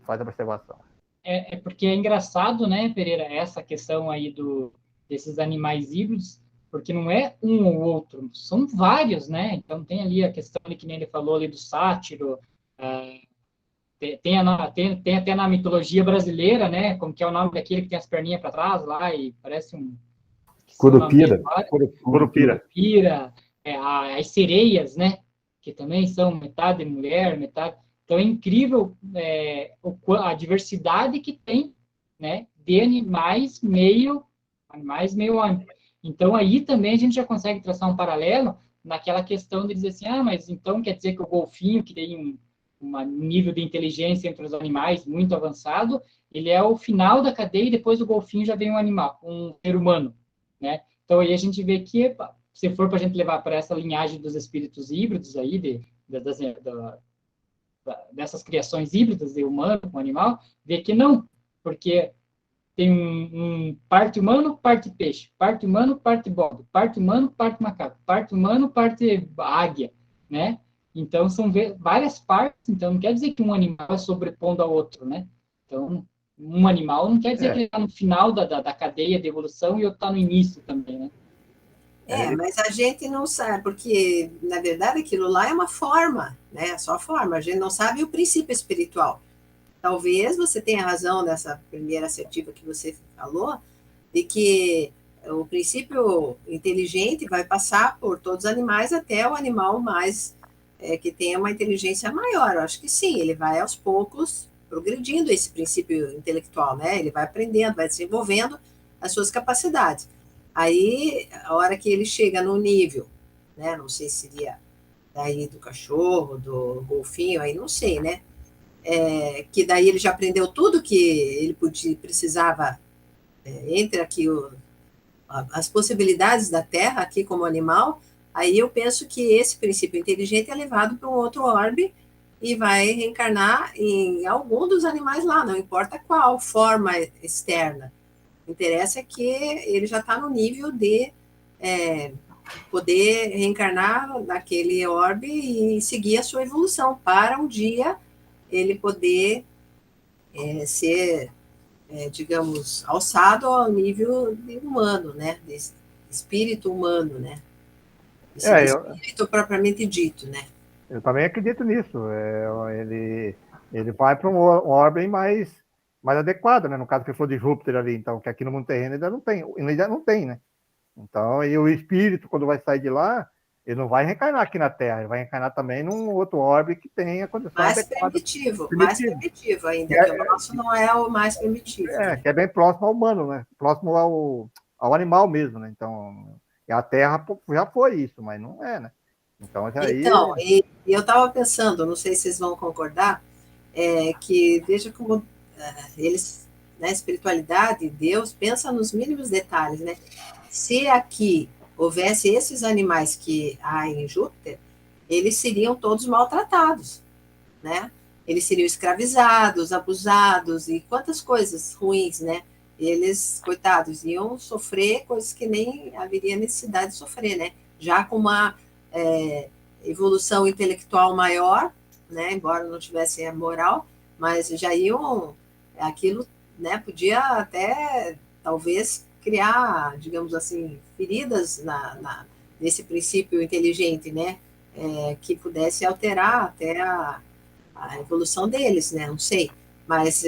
faz a observação. É porque é engraçado, né, Pereira, essa questão aí desses animais híbridos, porque não é um ou outro, são vários, né? Então tem ali a questão ali, que nem ele falou ali do sátiro, tem até na mitologia brasileira, né? Como que é o nome daquele que tem as perninhas para trás lá e parece um... Curupira. Curupira, as sereias, né? Que também são metade mulher, metade... Então, é incrível a diversidade que tem, né, de animais meio homem. Então, aí também a gente já consegue traçar um paralelo naquela questão de dizer assim, mas então quer dizer que o golfinho, que tem um nível de inteligência entre os animais muito avançado, ele é o final da cadeia e depois do golfinho já vem um animal, um ser humano, né? Então, aí a gente vê que, se for para a gente levar para essa linhagem dos espíritos híbridos aí, dessas criações híbridas de humano com animal, vê que não, porque tem um parte humano, parte peixe, parte humano, parte bode, parte humano, parte macaco, parte humano, parte águia, né? Então, são várias partes, então não quer dizer que um animal é sobrepondo ao outro, né? Então, um animal não quer dizer que ele está no final da cadeia de evolução e outro está no início também, né? Mas a gente não sabe, porque, na verdade, aquilo lá é uma forma, né? É só forma, a gente não sabe o princípio espiritual. Talvez você tenha razão nessa primeira assertiva que você falou, de que o princípio inteligente vai passar por todos os animais até o animal mais que tenha uma inteligência maior. Eu acho que sim, ele vai aos poucos progredindo esse princípio intelectual, né? Ele vai aprendendo, vai desenvolvendo as suas capacidades. Aí, a hora que ele chega no nível, né? Não sei se seria daí do cachorro, do golfinho, aí não sei, né? Que daí ele já aprendeu tudo que ele precisava entre aqui as possibilidades da Terra aqui como animal. Aí eu penso que esse princípio inteligente é levado para um outro orbe e vai reencarnar em algum dos animais lá, não importa qual forma externa. O interessa é que ele já está no nível de poder reencarnar naquele orbe e seguir a sua evolução para um dia ele poder ser, digamos, alçado ao nível de humano, né? De espírito humano, né? Espírito propriamente dito, né? Eu também acredito nisso. Ele vai para um orbe mais adequado, né? No caso que for de Júpiter ali, então, que aqui no mundo terreno ainda não tem, né? Então, e o espírito, quando vai sair de lá, ele não vai reencarnar aqui na Terra, ele vai reencarnar também num outro orbe que tenha condição mais adequada. Mais primitivo ainda, que o nosso não é o mais primitivo. Né? Que é bem próximo ao humano, né? Próximo ao animal mesmo, né? Então, a Terra já foi isso, mas não é, né? Então, eu estava pensando, não sei se vocês vão concordar, que veja como eles, na espiritualidade, Deus pensa nos mínimos detalhes, né? Se aqui houvesse esses animais que há em Júpiter, eles seriam todos maltratados, né? Eles seriam escravizados, abusados e quantas coisas ruins, né? Eles, coitados, iam sofrer coisas que nem haveria necessidade de sofrer, né? Já com uma evolução intelectual maior, né? Embora não tivessem a moral, mas já iam, aquilo, né? Podia até, talvez, criar, digamos assim, feridas nesse princípio inteligente, né? que pudesse alterar até a evolução deles, né? Não sei. Mas,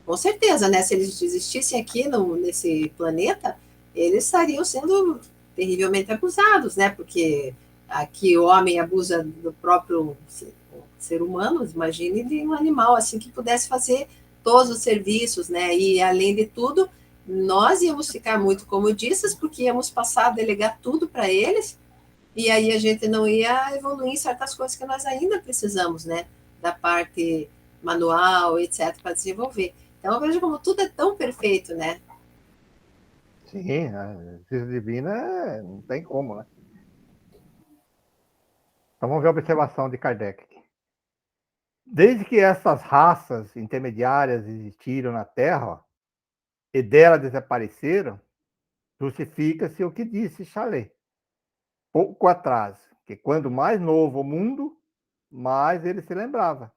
com certeza, né? Se eles existissem aqui nesse planeta, eles estariam sendo terrivelmente abusados, né? Porque aqui o homem abusa do próprio ser humano, imagine de um animal assim que pudesse fazer todos os serviços, né? E, além de tudo, nós íamos ficar muito comodistas, porque íamos passar a delegar tudo para eles, e aí a gente não ia evoluir em certas coisas que nós ainda precisamos, né? Da parte manual, etc., para desenvolver. Então, eu vejo como tudo é tão perfeito, né? Sim, a justiça divina não tem como, né? Então vamos ver a observação de Kardec. Desde que essas raças intermediárias existiram na Terra e dela desapareceram, justifica-se o que disse Chalet pouco atrás, que quando mais novo o mundo, mais ele se lembrava.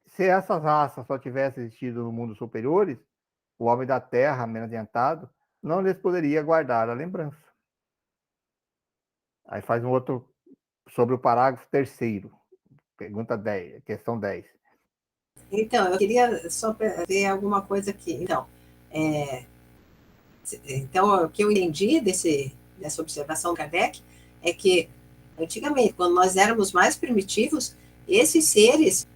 Se essas raças só tivessem existido no mundo superiores, o homem da Terra, menos adiantado, não lhes poderia guardar a lembrança. Aí faz um outro sobre o parágrafo 3º, pergunta 10, questão 10. Então, eu queria só ver alguma coisa aqui. Então, o que eu entendi dessa observação do Kardec é que, antigamente, quando nós éramos mais primitivos, esses seres,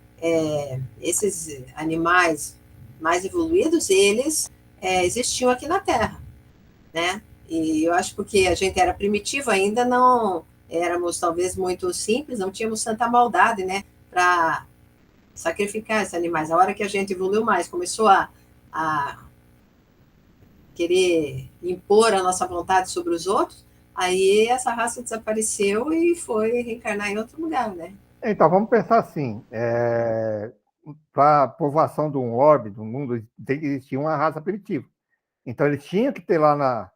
esses animais mais evoluídos, eles existiam aqui na Terra, né? E eu acho porque a gente era primitivo ainda, não éramos talvez muito simples, não tínhamos tanta maldade, né, para sacrificar esses animais. A hora que a gente evoluiu mais, começou a querer impor a nossa vontade sobre os outros, aí essa raça desapareceu e foi reencarnar em outro lugar, né? Então, vamos pensar assim, para a povoação de um orbe, do mundo, tem que existir uma raça primitiva. Então, eles tinham que ter lá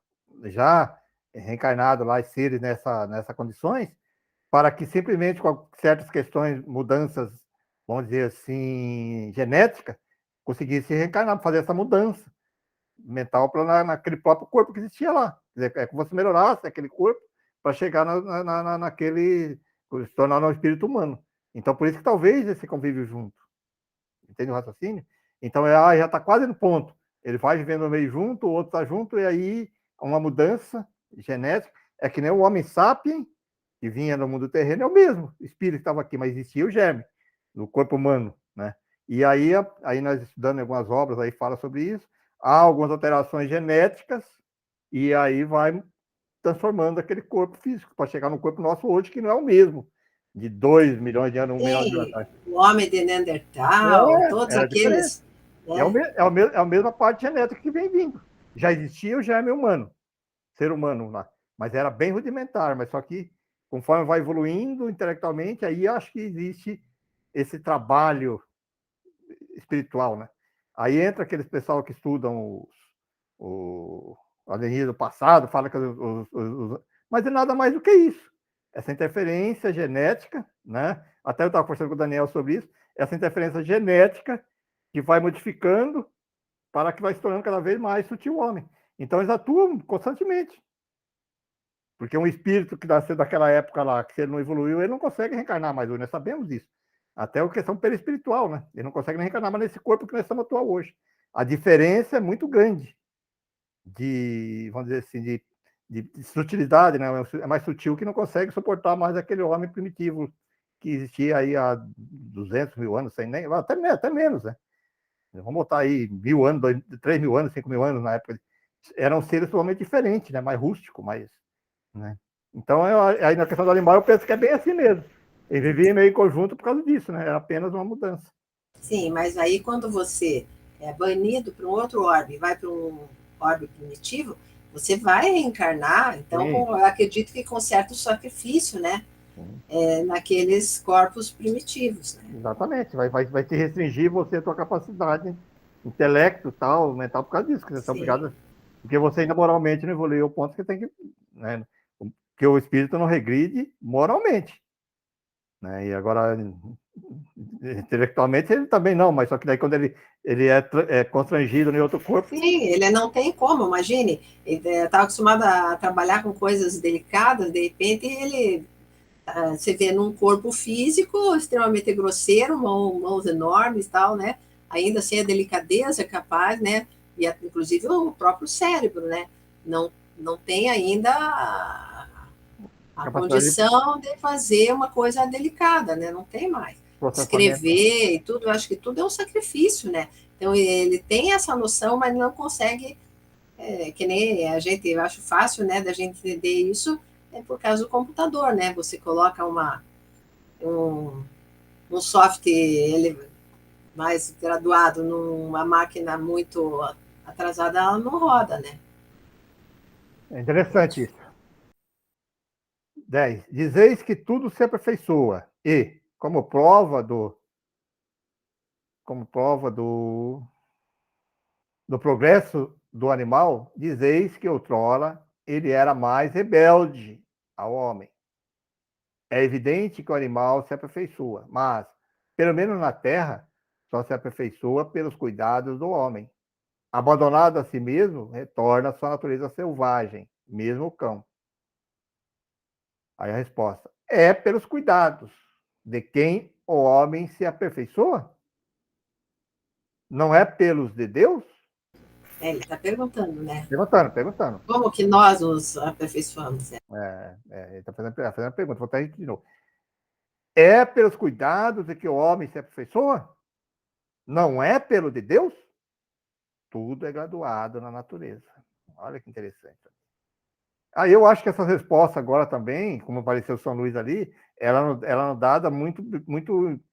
já reencarnado lá os seres nessas condições, para que simplesmente com certas questões, mudanças, vamos dizer assim, genéticas, conseguisse reencarnar, fazer essa mudança mental para naquele próprio corpo que existia lá. Quer dizer, é que você melhorasse aquele corpo para chegar naquele, se tornar um espírito humano. Então, por isso que talvez esse convívio junto. Entende o raciocínio? Então, já está quase no ponto. Ele vai vivendo no meio junto, o outro está junto, e aí uma mudança genética. É que nem o homem sapiens, que vinha no mundo terreno, é o mesmo espírito que estava aqui, mas existia o germe no corpo humano, né? E aí nós estudando algumas obras, aí fala sobre isso, há algumas alterações genéticas, e aí vai transformando aquele corpo físico, para chegar no corpo nosso hoje, que não é o mesmo, de 2 milhões de anos, 1 milhão de anos atrás. O homem de Neandertal, todos aqueles... É a mesma parte genética que vem vindo. Já existia o germe humano, ser humano lá, mas era bem rudimentar, mas só que conforme vai evoluindo intelectualmente, aí acho que existe esse trabalho espiritual, né? Aí entra aqueles pessoal que estudam o alienígena do passado, fala que mas é nada mais do que isso. Essa interferência genética, né? Até eu estava conversando com o Daniel sobre isso, essa interferência genética que vai modificando para que vai se tornando cada vez mais sutil o homem. Então eles atuam constantemente. Porque um espírito que nasceu daquela época lá, que se ele não evoluiu, ele não consegue reencarnar mais hoje, nós sabemos disso. Até a questão perispiritual, né? Ele não consegue reencarnar mais nesse corpo que nós estamos atual hoje. A diferença é muito grande vamos dizer assim, de sutilidade, né? É mais sutil, que não consegue suportar mais aquele homem primitivo que existia aí há 200 mil anos, até menos, né? Vamos botar aí 1.000 anos, 3.000 anos, 5.000 anos na época. Eram seres totalmente diferentes, né? Mais rústico, mais... Né? Então, aí na questão do animal, eu penso que é bem assim mesmo. Ele vivia meio em conjunto por causa disso, né? Era apenas uma mudança. Sim, mas aí quando você é banido para um outro orbe, vai para um orbe primitivo, você vai reencarnar, então eu acredito que com certo sacrifício, né? Naqueles corpos primitivos. Né? Exatamente, vai te restringir você a tua capacidade, intelecto, tal, mental, por causa disso, que você está obrigado, porque você ainda moralmente não evoluiu ao ponto que tem que, né, que o espírito não regride moralmente, né, e agora, intelectualmente ele também não, mas só que daí quando ele é constrangido em outro corpo... Sim, ele não tem como, imagine, ele estava acostumado a trabalhar com coisas delicadas, de repente ele você vê num corpo físico extremamente grosseiro, mãos enormes e tal, né? Ainda sem a delicadeza capaz, né? E inclusive o próprio cérebro, né? Não tem ainda a condição de fazer uma coisa delicada, né? Não tem mais. Escrever e tudo, eu acho que tudo é um sacrifício, né? Então ele tem essa noção, mas não consegue, que nem a gente, eu acho fácil, né, da gente entender isso, por causa do computador, né? Você coloca um software mais graduado numa máquina muito atrasada, ela não roda, né? É interessante isso. 10. Dizeis que tudo se aperfeiçoa e, como prova do progresso do animal, dizeis que outrora ele era mais rebelde ao homem. É evidente que o animal se aperfeiçoa, mas, pelo menos na terra, só se aperfeiçoa pelos cuidados do homem. Abandonado a si mesmo, retorna à sua natureza selvagem, mesmo o cão. Aí a resposta: é pelos cuidados de quem o homem se aperfeiçoa? Não é pelos de Deus? Ele está perguntando, né? Perguntando. Como que nós nos aperfeiçoamos? Ele está fazendo a pergunta, vou estar de novo. É pelos cuidados de que o homem se aperfeiçoa? Não é pelo de Deus? Tudo é graduado na natureza. Olha que interessante. Aí eu acho que essa resposta agora também, como apareceu o São Luís ali, ela é dada muito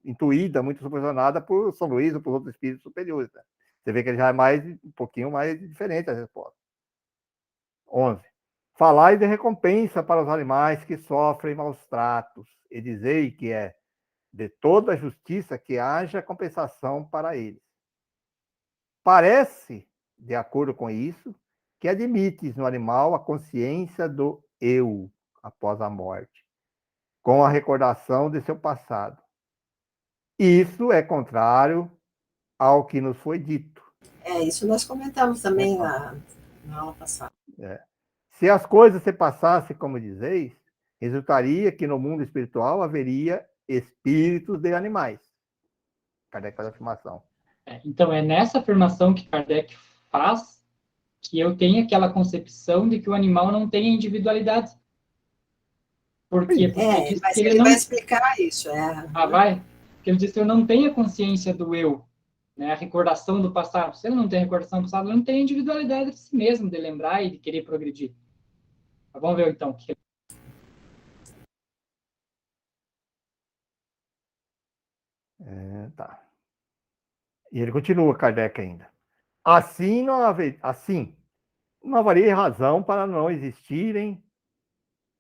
intuída, muito supervisionada por São Luís ou por outros espíritos superiores. Né? Você vê que ele já é um pouquinho mais diferente a resposta. 11. Falai de recompensa para os animais que sofrem maus tratos, e dizei que é de toda a justiça que haja compensação para eles. Parece, de acordo com isso, que admites no animal a consciência do eu após a morte, com a recordação de seu passado. Isso é contrário ao que nos foi dito. Isso nós comentamos também na aula passada. Se as coisas se passassem como dizeis, resultaria que no mundo espiritual haveria espíritos de animais. Kardec faz a afirmação. Então, é nessa afirmação que Kardec faz que eu tenho aquela concepção de que o animal não tem individualidade. Por quê? Porque ele diz que ele vai explicar isso. Vai? Porque ele diz que eu não tenho a consciência do eu, né? A recordação do passado. Se ele não tem recordação do passado, ele não tem a individualidade de si mesmo, de lembrar e de querer progredir. Mas vamos ver, então. Tá. E ele continua, Kardec ainda. Assim não haveria razão para não existirem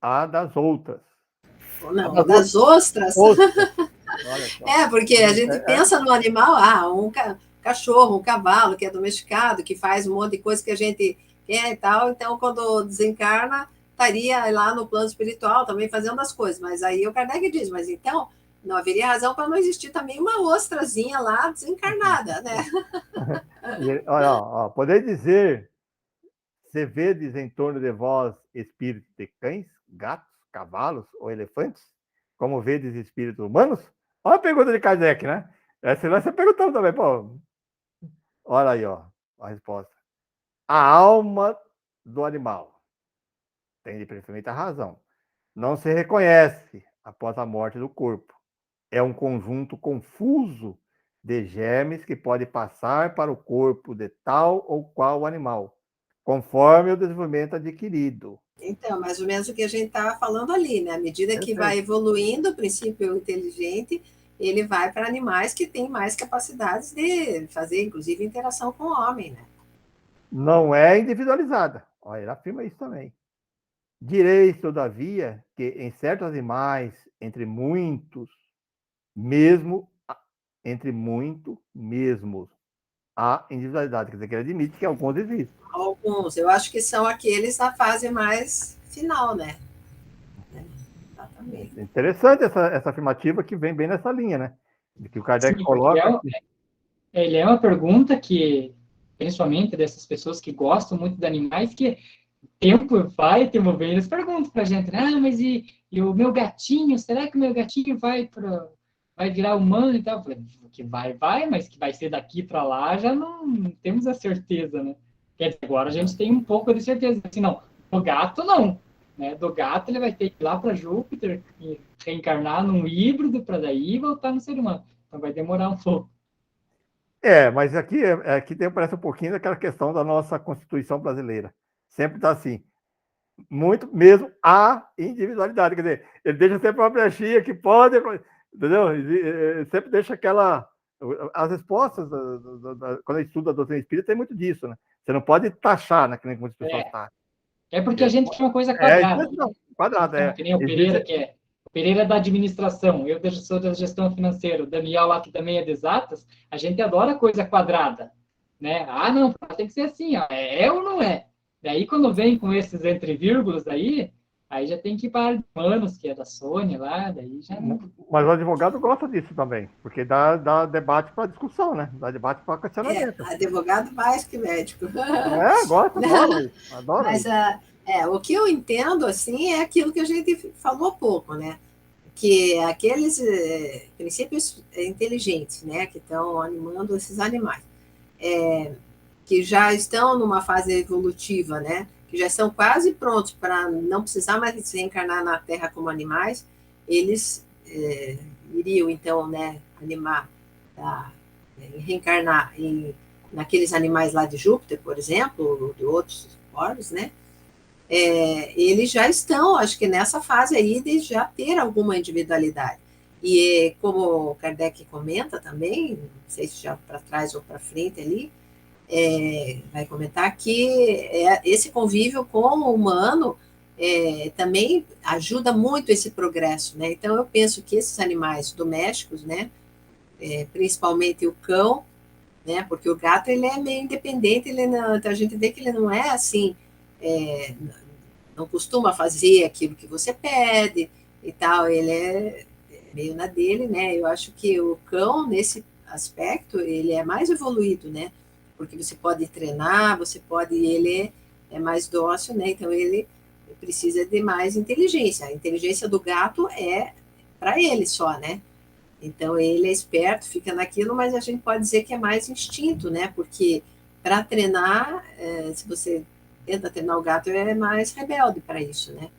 a das outras. Não, das ostras. Porque a gente pensa no animal, um cachorro, um cavalo que é domesticado, que faz um monte de coisa que a gente quer e tal. Então, quando desencarna, estaria lá no plano espiritual também fazendo as coisas. Mas aí o Kardec diz, mas então não haveria razão para não existir também uma ostrazinha lá desencarnada, né? Olha, poder dizer, se vedes em torno de vós espíritos de cães, gatos, cavalos ou elefantes, como vedes espíritos humanos? Olha a pergunta de Kardec, né? Essa nós perguntamos também, pô. Olha aí, ó, a resposta. A alma do animal tem de perfeitamente a razão. Não se reconhece após a morte do corpo. É um conjunto confuso de germes que pode passar para o corpo de tal ou qual animal, conforme o desenvolvimento adquirido. Então, mais ou menos o que a gente estava falando ali, né? À medida que vai evoluindo o princípio inteligente, ele vai para animais que têm mais capacidades de fazer, inclusive, interação com o homem, né? Não é individualizada. Olha, ele afirma isso também. Direis, todavia, que em certos animais, entre muitos mesmos, há individualidade. Quer dizer, que ele admite que alguns existem. Alguns, eu acho que são aqueles na fase mais final, né? Exatamente. Interessante essa afirmativa que vem bem nessa linha, né? De que o Kardec coloca... Ele é uma pergunta que, principalmente dessas pessoas que gostam muito de animais, que tempo vai desenvolvendo, eles perguntam pra gente, mas e o meu gatinho, será que o meu gatinho vai virar humano e tal? Eu falei, que vai, mas que vai ser daqui para lá, já não temos a certeza, né? Quer dizer, agora a gente tem um pouco de certeza, assim, não, do gato não, né? Do gato ele vai ter que ir lá para Júpiter e reencarnar num híbrido para daí voltar no ser humano. Então vai demorar um pouco. Mas aqui parece um pouquinho daquela questão da nossa Constituição brasileira. Sempre está assim, muito mesmo a individualidade. Quer dizer, ele deixa sempre uma brechinha que pode, entendeu? Ele sempre deixa aquela. As respostas, quando a gente estuda a doutrina espírita, tem muito disso, né? Você não pode taxar, né, que nem muitas pessoas taxam. É porque a gente quer uma coisa É, quadrada. não, quadrado, Então, que nem o Pereira quer. O Pereira é da administração, eu sou da gestão financeira, o Daniel lá que também é de exatas, a gente adora coisa quadrada. Né? Não, tem que ser assim, ó, é ou não é? Daí, quando vem com esses entre vírgulas aí já tem que ir para Manos, que é da Sony lá, daí já não... Mas o advogado gosta disso também, porque dá debate para discussão, né? Dá debate para questionamento. Advogado mais que médico. Gosta, adora Mas isso. o que eu entendo, assim, é aquilo que a gente falou há pouco, né? Que aqueles princípios inteligentes, né, que estão animando esses animais, que já estão numa fase evolutiva, né, que já estão quase prontos para não precisar mais se reencarnar na Terra como animais, eles iriam, então, né, animar, reencarnar naqueles animais lá de Júpiter, por exemplo, ou de outros orbes, né, eles já estão, acho que nessa fase aí de já ter alguma individualidade. E como o Kardec comenta também, não sei se já para trás ou para frente ali, vai comentar que esse convívio com o humano também ajuda muito esse progresso, né? Então eu penso que esses animais domésticos, né, principalmente o cão, né, porque o gato ele é meio independente, a gente vê que ele não é assim, não costuma fazer aquilo que você pede e tal, ele é meio na dele, né? Eu acho que o cão, nesse aspecto, ele é mais evoluído, né? Porque você pode treinar, ele é mais dócil, né? Então ele precisa de mais inteligência. A inteligência do gato é para ele só, né? Então ele é esperto, fica naquilo, mas a gente pode dizer que é mais instinto, né? Porque para treinar, se você tenta treinar o gato, é mais rebelde para isso, né?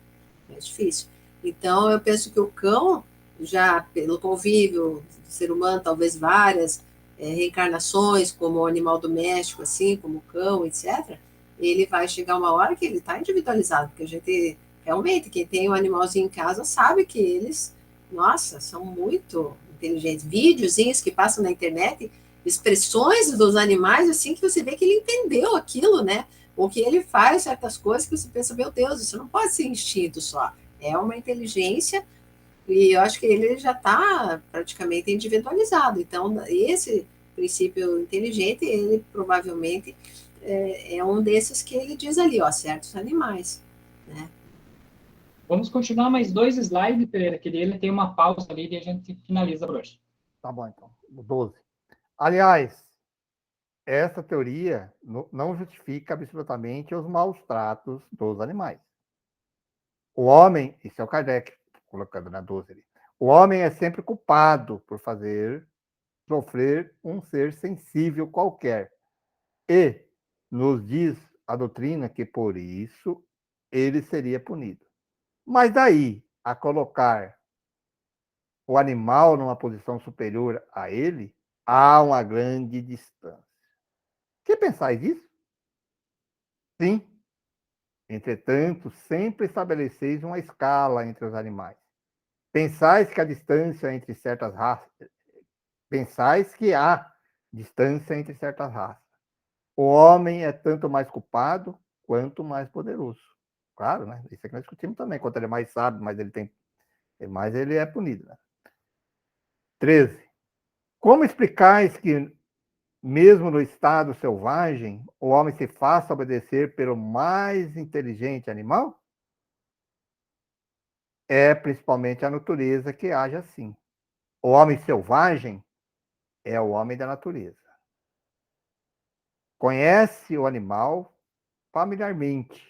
É difícil. Então eu penso que o cão, já pelo convívio do ser humano, talvez várias reencarnações como animal doméstico, assim, como o cão, etc., ele vai chegar uma hora que ele está individualizado, porque a gente realmente, quem tem um animalzinho em casa sabe que eles, nossa, são muito inteligentes. Videozinhos que passam na internet, expressões dos animais, assim, que você vê que ele entendeu aquilo, né? Ou que ele faz certas coisas que você pensa, meu Deus, isso não pode ser instinto só. É uma inteligência e eu acho que ele já está praticamente individualizado. Então, esse princípio inteligente, ele provavelmente é um desses que ele diz ali, ó, certos animais, né? Vamos continuar mais 2 slides, Pereira, que dele tem uma pausa ali e a gente finaliza por hoje. Tá bom, então. 12. Aliás, essa teoria não justifica absolutamente os maus tratos dos animais. O homem, isso é o Kardec colocando na 12 ali, o homem é sempre culpado por fazer sofrer um ser sensível qualquer. E nos diz a doutrina que por isso ele seria punido. Mas daí a colocar o animal numa posição superior a ele, há uma grande distância. Que pensais isso? Sim. Entretanto, sempre estabeleceis uma escala entre os animais. Pensais que a distância entre certas raças, pensais que há distância entre certas raças. O homem é tanto mais culpado quanto mais poderoso. Claro, né? Isso aqui nós discutimos também. Quanto ele é mais sábio, mais ele é punido. Né? 13. Como explicais que, mesmo no estado selvagem, o homem se faça obedecer pelo mais inteligente animal? É principalmente a natureza que age assim. O homem selvagem é o homem da natureza. Conhece o animal familiarmente,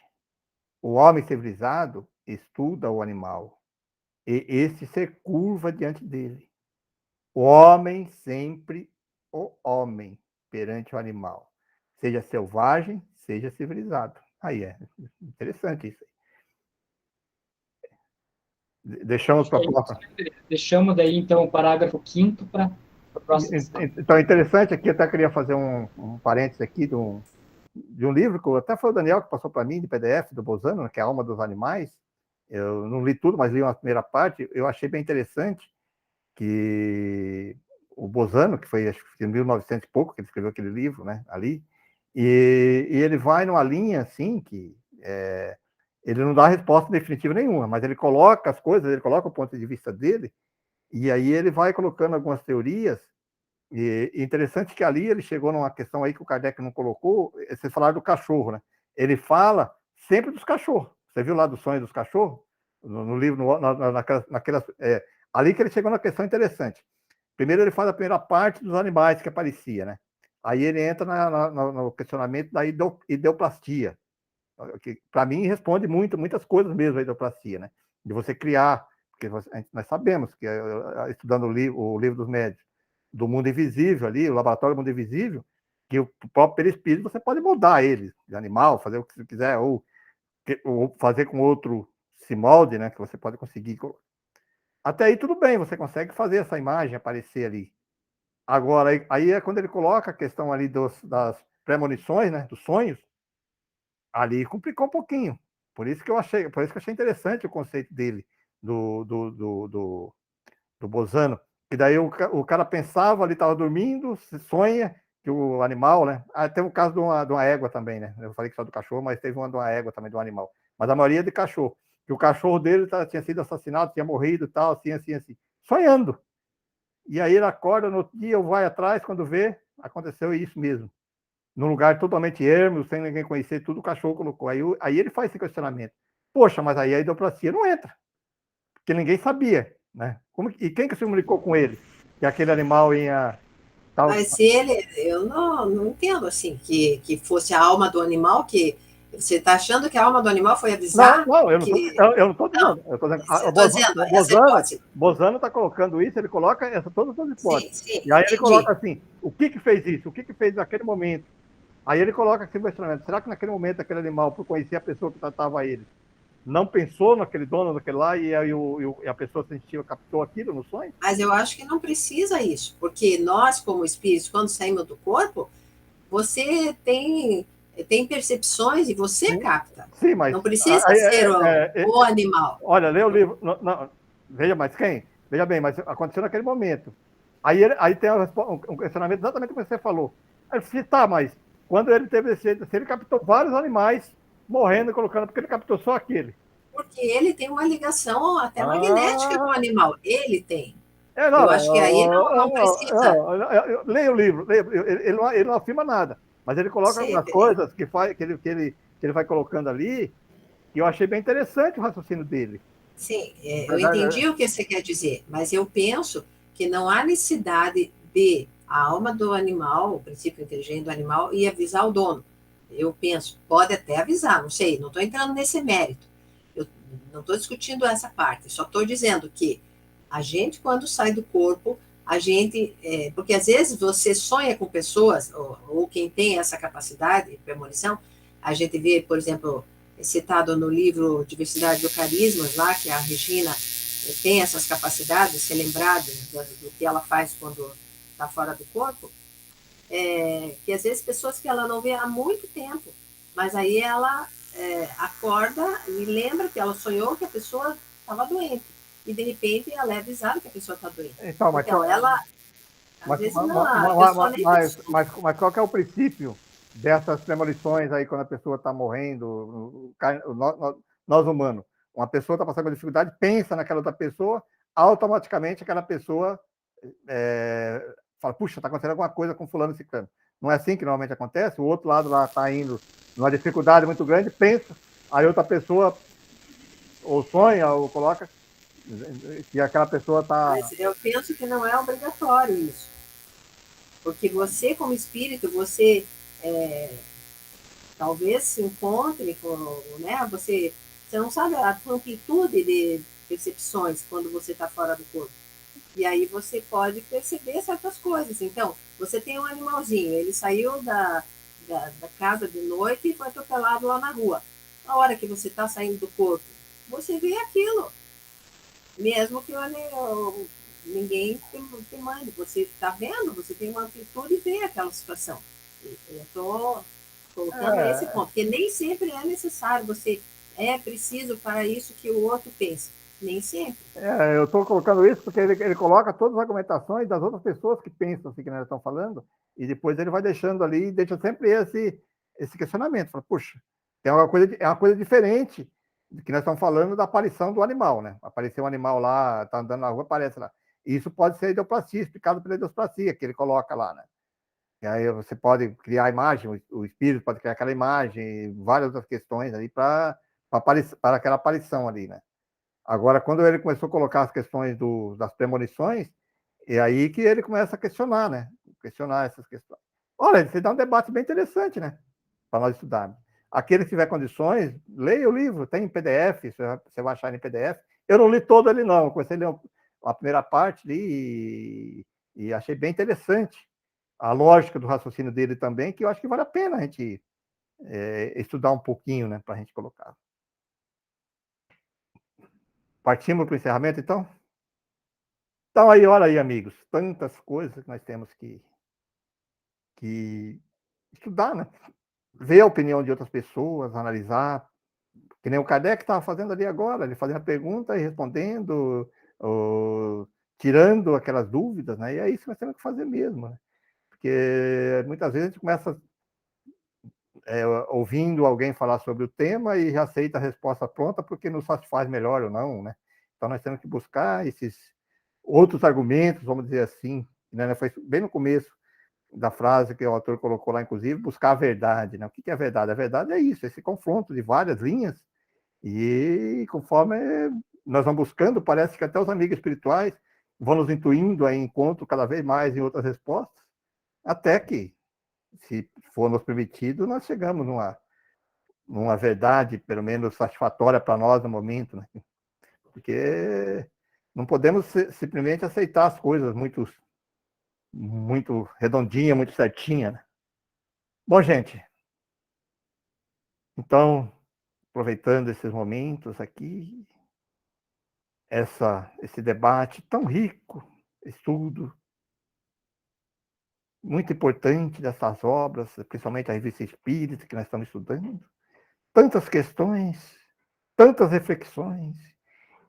O homem civilizado estuda o animal, e esse se curva diante dele. O homem sempre o homem perante o animal, seja selvagem, seja civilizado. Aí é interessante isso. Deixamos para a próxima. Deixamos daí, então, o parágrafo 5º para a próxima. Então, interessante aqui, até queria fazer um parênteses aqui de um livro, que até foi o Daniel que passou para mim, de PDF, do Bozano, que é a Alma dos Animais. Eu não li tudo, mas li uma primeira parte. Eu achei bem interessante que o Bozano, que foi acho que em 1900 e pouco que ele escreveu aquele livro, né, ali, e ele vai numa linha assim que ele não dá resposta definitiva nenhuma, mas ele coloca as coisas, ele coloca o ponto de vista dele, e aí ele vai colocando algumas teorias. E interessante que ali ele chegou numa questão aí que o Kardec não colocou. Vocês falaram do cachorro, né? Ele fala sempre dos cachorros. Você viu lá do sonho dos cachorros? No livro, naquelas, ali que ele chegou na questão interessante. Primeiro ele faz a primeira parte dos animais que aparecia, né? Aí ele entra no questionamento da ideoplastia, que para mim responde muitas coisas mesmo a ideoplastia, né? De você criar, porque nós sabemos que, estudando o livro dos médios, do mundo invisível ali, o laboratório do mundo invisível, que o próprio perispírito você pode mudar ele, de animal, fazer o que você quiser, ou fazer com outro se molde, né? Que você pode conseguir. Até aí tudo bem, você consegue fazer essa imagem aparecer ali. Agora, aí é quando ele coloca a questão ali das premonições, né? Dos sonhos, ali complicou um pouquinho. Por isso que eu achei interessante o conceito dele, do Bozano. E daí o cara pensava ali, estava dormindo, sonha que o animal, né? Tem um caso de uma égua também, né? Eu falei que só do cachorro, mas teve uma de uma égua também, de um animal. Mas a maioria é de cachorro. Que o cachorro dele tinha sido assassinado, tinha morrido e tal, assim. Sonhando. E aí ele acorda no outro dia, vai atrás, quando vê, aconteceu isso mesmo. Num lugar totalmente ermo, sem ninguém conhecer, tudo o cachorro colocou. Aí ele faz esse questionamento. Poxa, mas aí a ideoplastia não entra. Porque ninguém sabia, né? E quem que se comunicou com ele? Que aquele animal ia... Mas eu não entendo, assim, que fosse a alma do animal, que você está achando que a alma do animal foi avisar? Não, eu não estou dizendo. Eu estou dizendo, essa hipótese. Bozano está colocando isso, ele coloca todas as hipóteses. Sim, e aí entendi. ele coloca assim, o que fez isso? O que fez naquele momento? Aí ele coloca assim o questionamento, será que naquele momento aquele animal, por conhecer a pessoa que tratava ele, não pensou naquele dono daquele lá e a pessoa sensitiva captou aquilo no sonho? Mas eu acho que não precisa isso, porque nós, como espíritos, quando saímos do corpo, você tem percepções e você capta. Sim, mas... Não precisa ser o animal. Olha, lê o livro... Não, veja, mas quem? Veja bem, mas aconteceu naquele momento. Aí tem um questionamento exatamente como você falou. Aí você tá, mas quando ele teve esse jeito, ele captou vários animais morrendo e colocando, porque ele captou só aquele. Porque ele tem uma ligação até magnética com o animal. Ele tem. Não, eu acho que aí não precisa. Leia o livro. Ele não afirma nada. Mas ele coloca algumas coisas que ele vai colocando ali, que eu achei bem interessante o raciocínio dele. Sim, eu entendi o que você quer dizer, mas eu penso que não há necessidade de a alma do animal, o princípio inteligente do animal, ir avisar o dono. Eu penso, pode até avisar, não sei, não estou entrando nesse mérito. Eu não estou discutindo essa parte, só estou dizendo que a gente, quando sai do corpo, a gente... porque às vezes você sonha com pessoas, ou quem tem essa capacidade de premonição, a gente vê, por exemplo, citado no livro Diversidade do Carisma, lá que a Regina tem essas capacidades de ser lembrada do que ela faz quando está fora do corpo, que às vezes pessoas que ela não vê há muito tempo, mas aí ela acorda e lembra que ela sonhou que a pessoa estava doente, e de repente ela é avisada que a pessoa está doente. Então, mas ela, às vezes não, mas qual que é o princípio dessas premonições aí, quando a pessoa está morrendo, nós humanos? Uma pessoa está passando por dificuldade, pensa naquela outra pessoa, automaticamente aquela pessoa fala, puxa, está acontecendo alguma coisa com fulano e ciclano. Não é assim que normalmente acontece? O outro lado lá está indo numa dificuldade muito grande, pensa, aí outra pessoa ou sonha ou coloca que aquela pessoa está... Mas eu penso que não é obrigatório isso. Porque você, como espírito, você talvez se encontre com, né, você não sabe a amplitude de percepções quando você está fora do corpo. E aí você pode perceber certas coisas. Então, você tem um animalzinho, ele saiu da casa de noite e foi atropelado lá na rua. Na hora que você está saindo do corpo, você vê aquilo. Mesmo que ninguém te mande. Você está vendo, você tem uma amplitude e vê aquela situação. Eu estou colocando esse ponto, porque nem sempre é necessário, você é preciso para isso que o outro pense. Nem sempre. Eu estou colocando isso porque ele coloca todas as argumentações das outras pessoas que pensam assim que nós estamos falando, e depois ele vai deixando ali e deixa sempre esse questionamento. Fala, puxa, é uma coisa diferente do que nós estamos falando da aparição do animal, né? Apareceu um animal lá, está andando na rua, aparece lá. Isso pode ser idioplastia, explicado pela idioplastia que ele coloca lá, né? E aí você pode criar a imagem, o espírito pode criar aquela imagem, várias outras questões ali para aquela aparição ali, né? Agora, quando ele começou a colocar as questões das premonições, é aí que ele começa a questionar, né? Questionar essas questões. Olha, ele dá um debate bem interessante, né? Para nós estudarmos. Aquele que tiver condições, leia o livro, tem em PDF, você vai achar em PDF. Eu não li todo ele, não. Eu comecei a ler a primeira parte e achei bem interessante a lógica do raciocínio dele também, que eu acho que vale a pena a gente estudar um pouquinho, né? Para a gente colocar. Partimos para o encerramento, então? Então, aí, olha aí, amigos, tantas coisas que nós temos que estudar, né? Ver a opinião de outras pessoas, analisar, que nem o Kardec estava fazendo ali agora, ele fazendo a pergunta e respondendo, ou, tirando aquelas dúvidas, né? E é isso que nós temos que fazer mesmo, né? Porque muitas vezes a gente começa ouvindo alguém falar sobre o tema e já aceita a resposta pronta porque nos satisfaz melhor ou não, né? Então nós temos que buscar esses outros argumentos, vamos dizer assim, né? Foi bem no começo da frase que o autor colocou lá, inclusive, buscar a verdade, né? O que é a verdade? A verdade é isso, esse confronto de várias linhas, e conforme nós vamos buscando, parece que até os amigos espirituais vão nos intuindo a encontro cada vez mais em outras respostas, até que, se for nos permitido, nós chegamos numa verdade, pelo menos satisfatória para nós no momento, né? Porque não podemos simplesmente aceitar as coisas muito redondinha, muito certinha, né? Bom, gente, então, aproveitando esses momentos aqui, esse debate tão rico, estudo muito importante dessas obras, principalmente a Revista Espírita que nós estamos estudando, tantas questões, tantas reflexões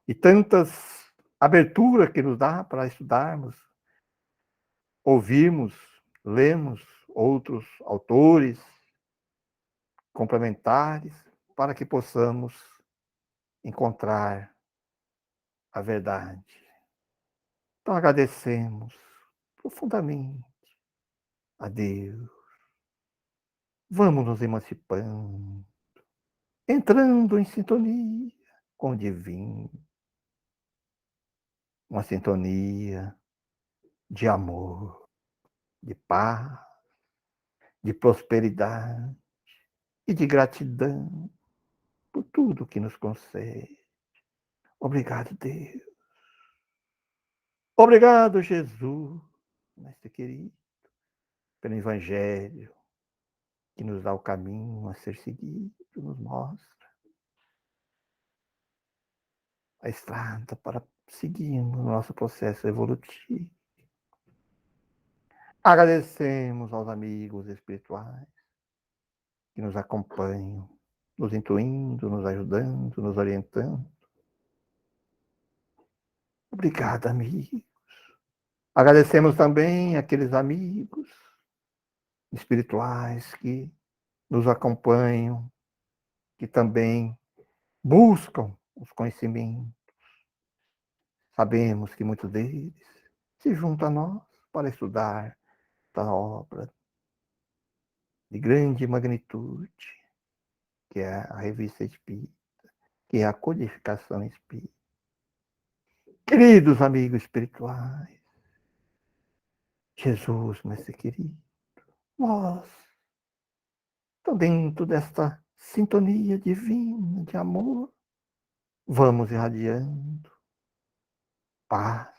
e tantas aberturas que nos dá para estudarmos, ouvirmos, lermos outros autores complementares para que possamos encontrar a verdade. Então agradecemos profundamente a Deus. Vamos nos emancipando, entrando em sintonia com o divino, uma sintonia de amor, de paz, de prosperidade e de gratidão por tudo que nos concede. Obrigado, Deus. Obrigado, Jesus, mestre querido, pelo Evangelho, que nos dá o caminho a ser seguido, nos mostra a estrada para seguirmos o nosso processo evolutivo. Agradecemos aos amigos espirituais que nos acompanham, nos intuindo, nos ajudando, nos orientando. Obrigado, amigos. Agradecemos também aqueles amigos espirituais que nos acompanham, que também buscam os conhecimentos. Sabemos que muitos deles se juntam a nós para estudar esta obra de grande magnitude, que é a Revista Espírita, que é a codificação espírita. Queridos amigos espirituais, Jesus, mestre querido, nós Então, dentro desta sintonia divina de amor, vamos irradiando paz,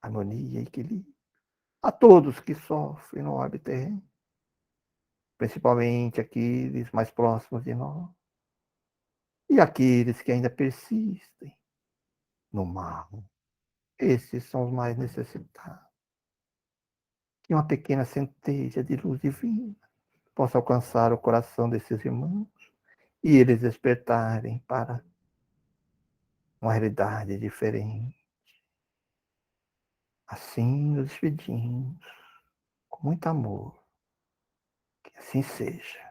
harmonia e equilíbrio a todos que sofrem no orbe terreno, principalmente aqueles mais próximos de nós e aqueles que ainda persistem no mal. Esses são os mais necessitados. Que uma pequena centelha de luz divina possa alcançar o coração desses irmãos e eles despertarem para uma realidade diferente. Assim nos despedimos, com muito amor. Que assim seja.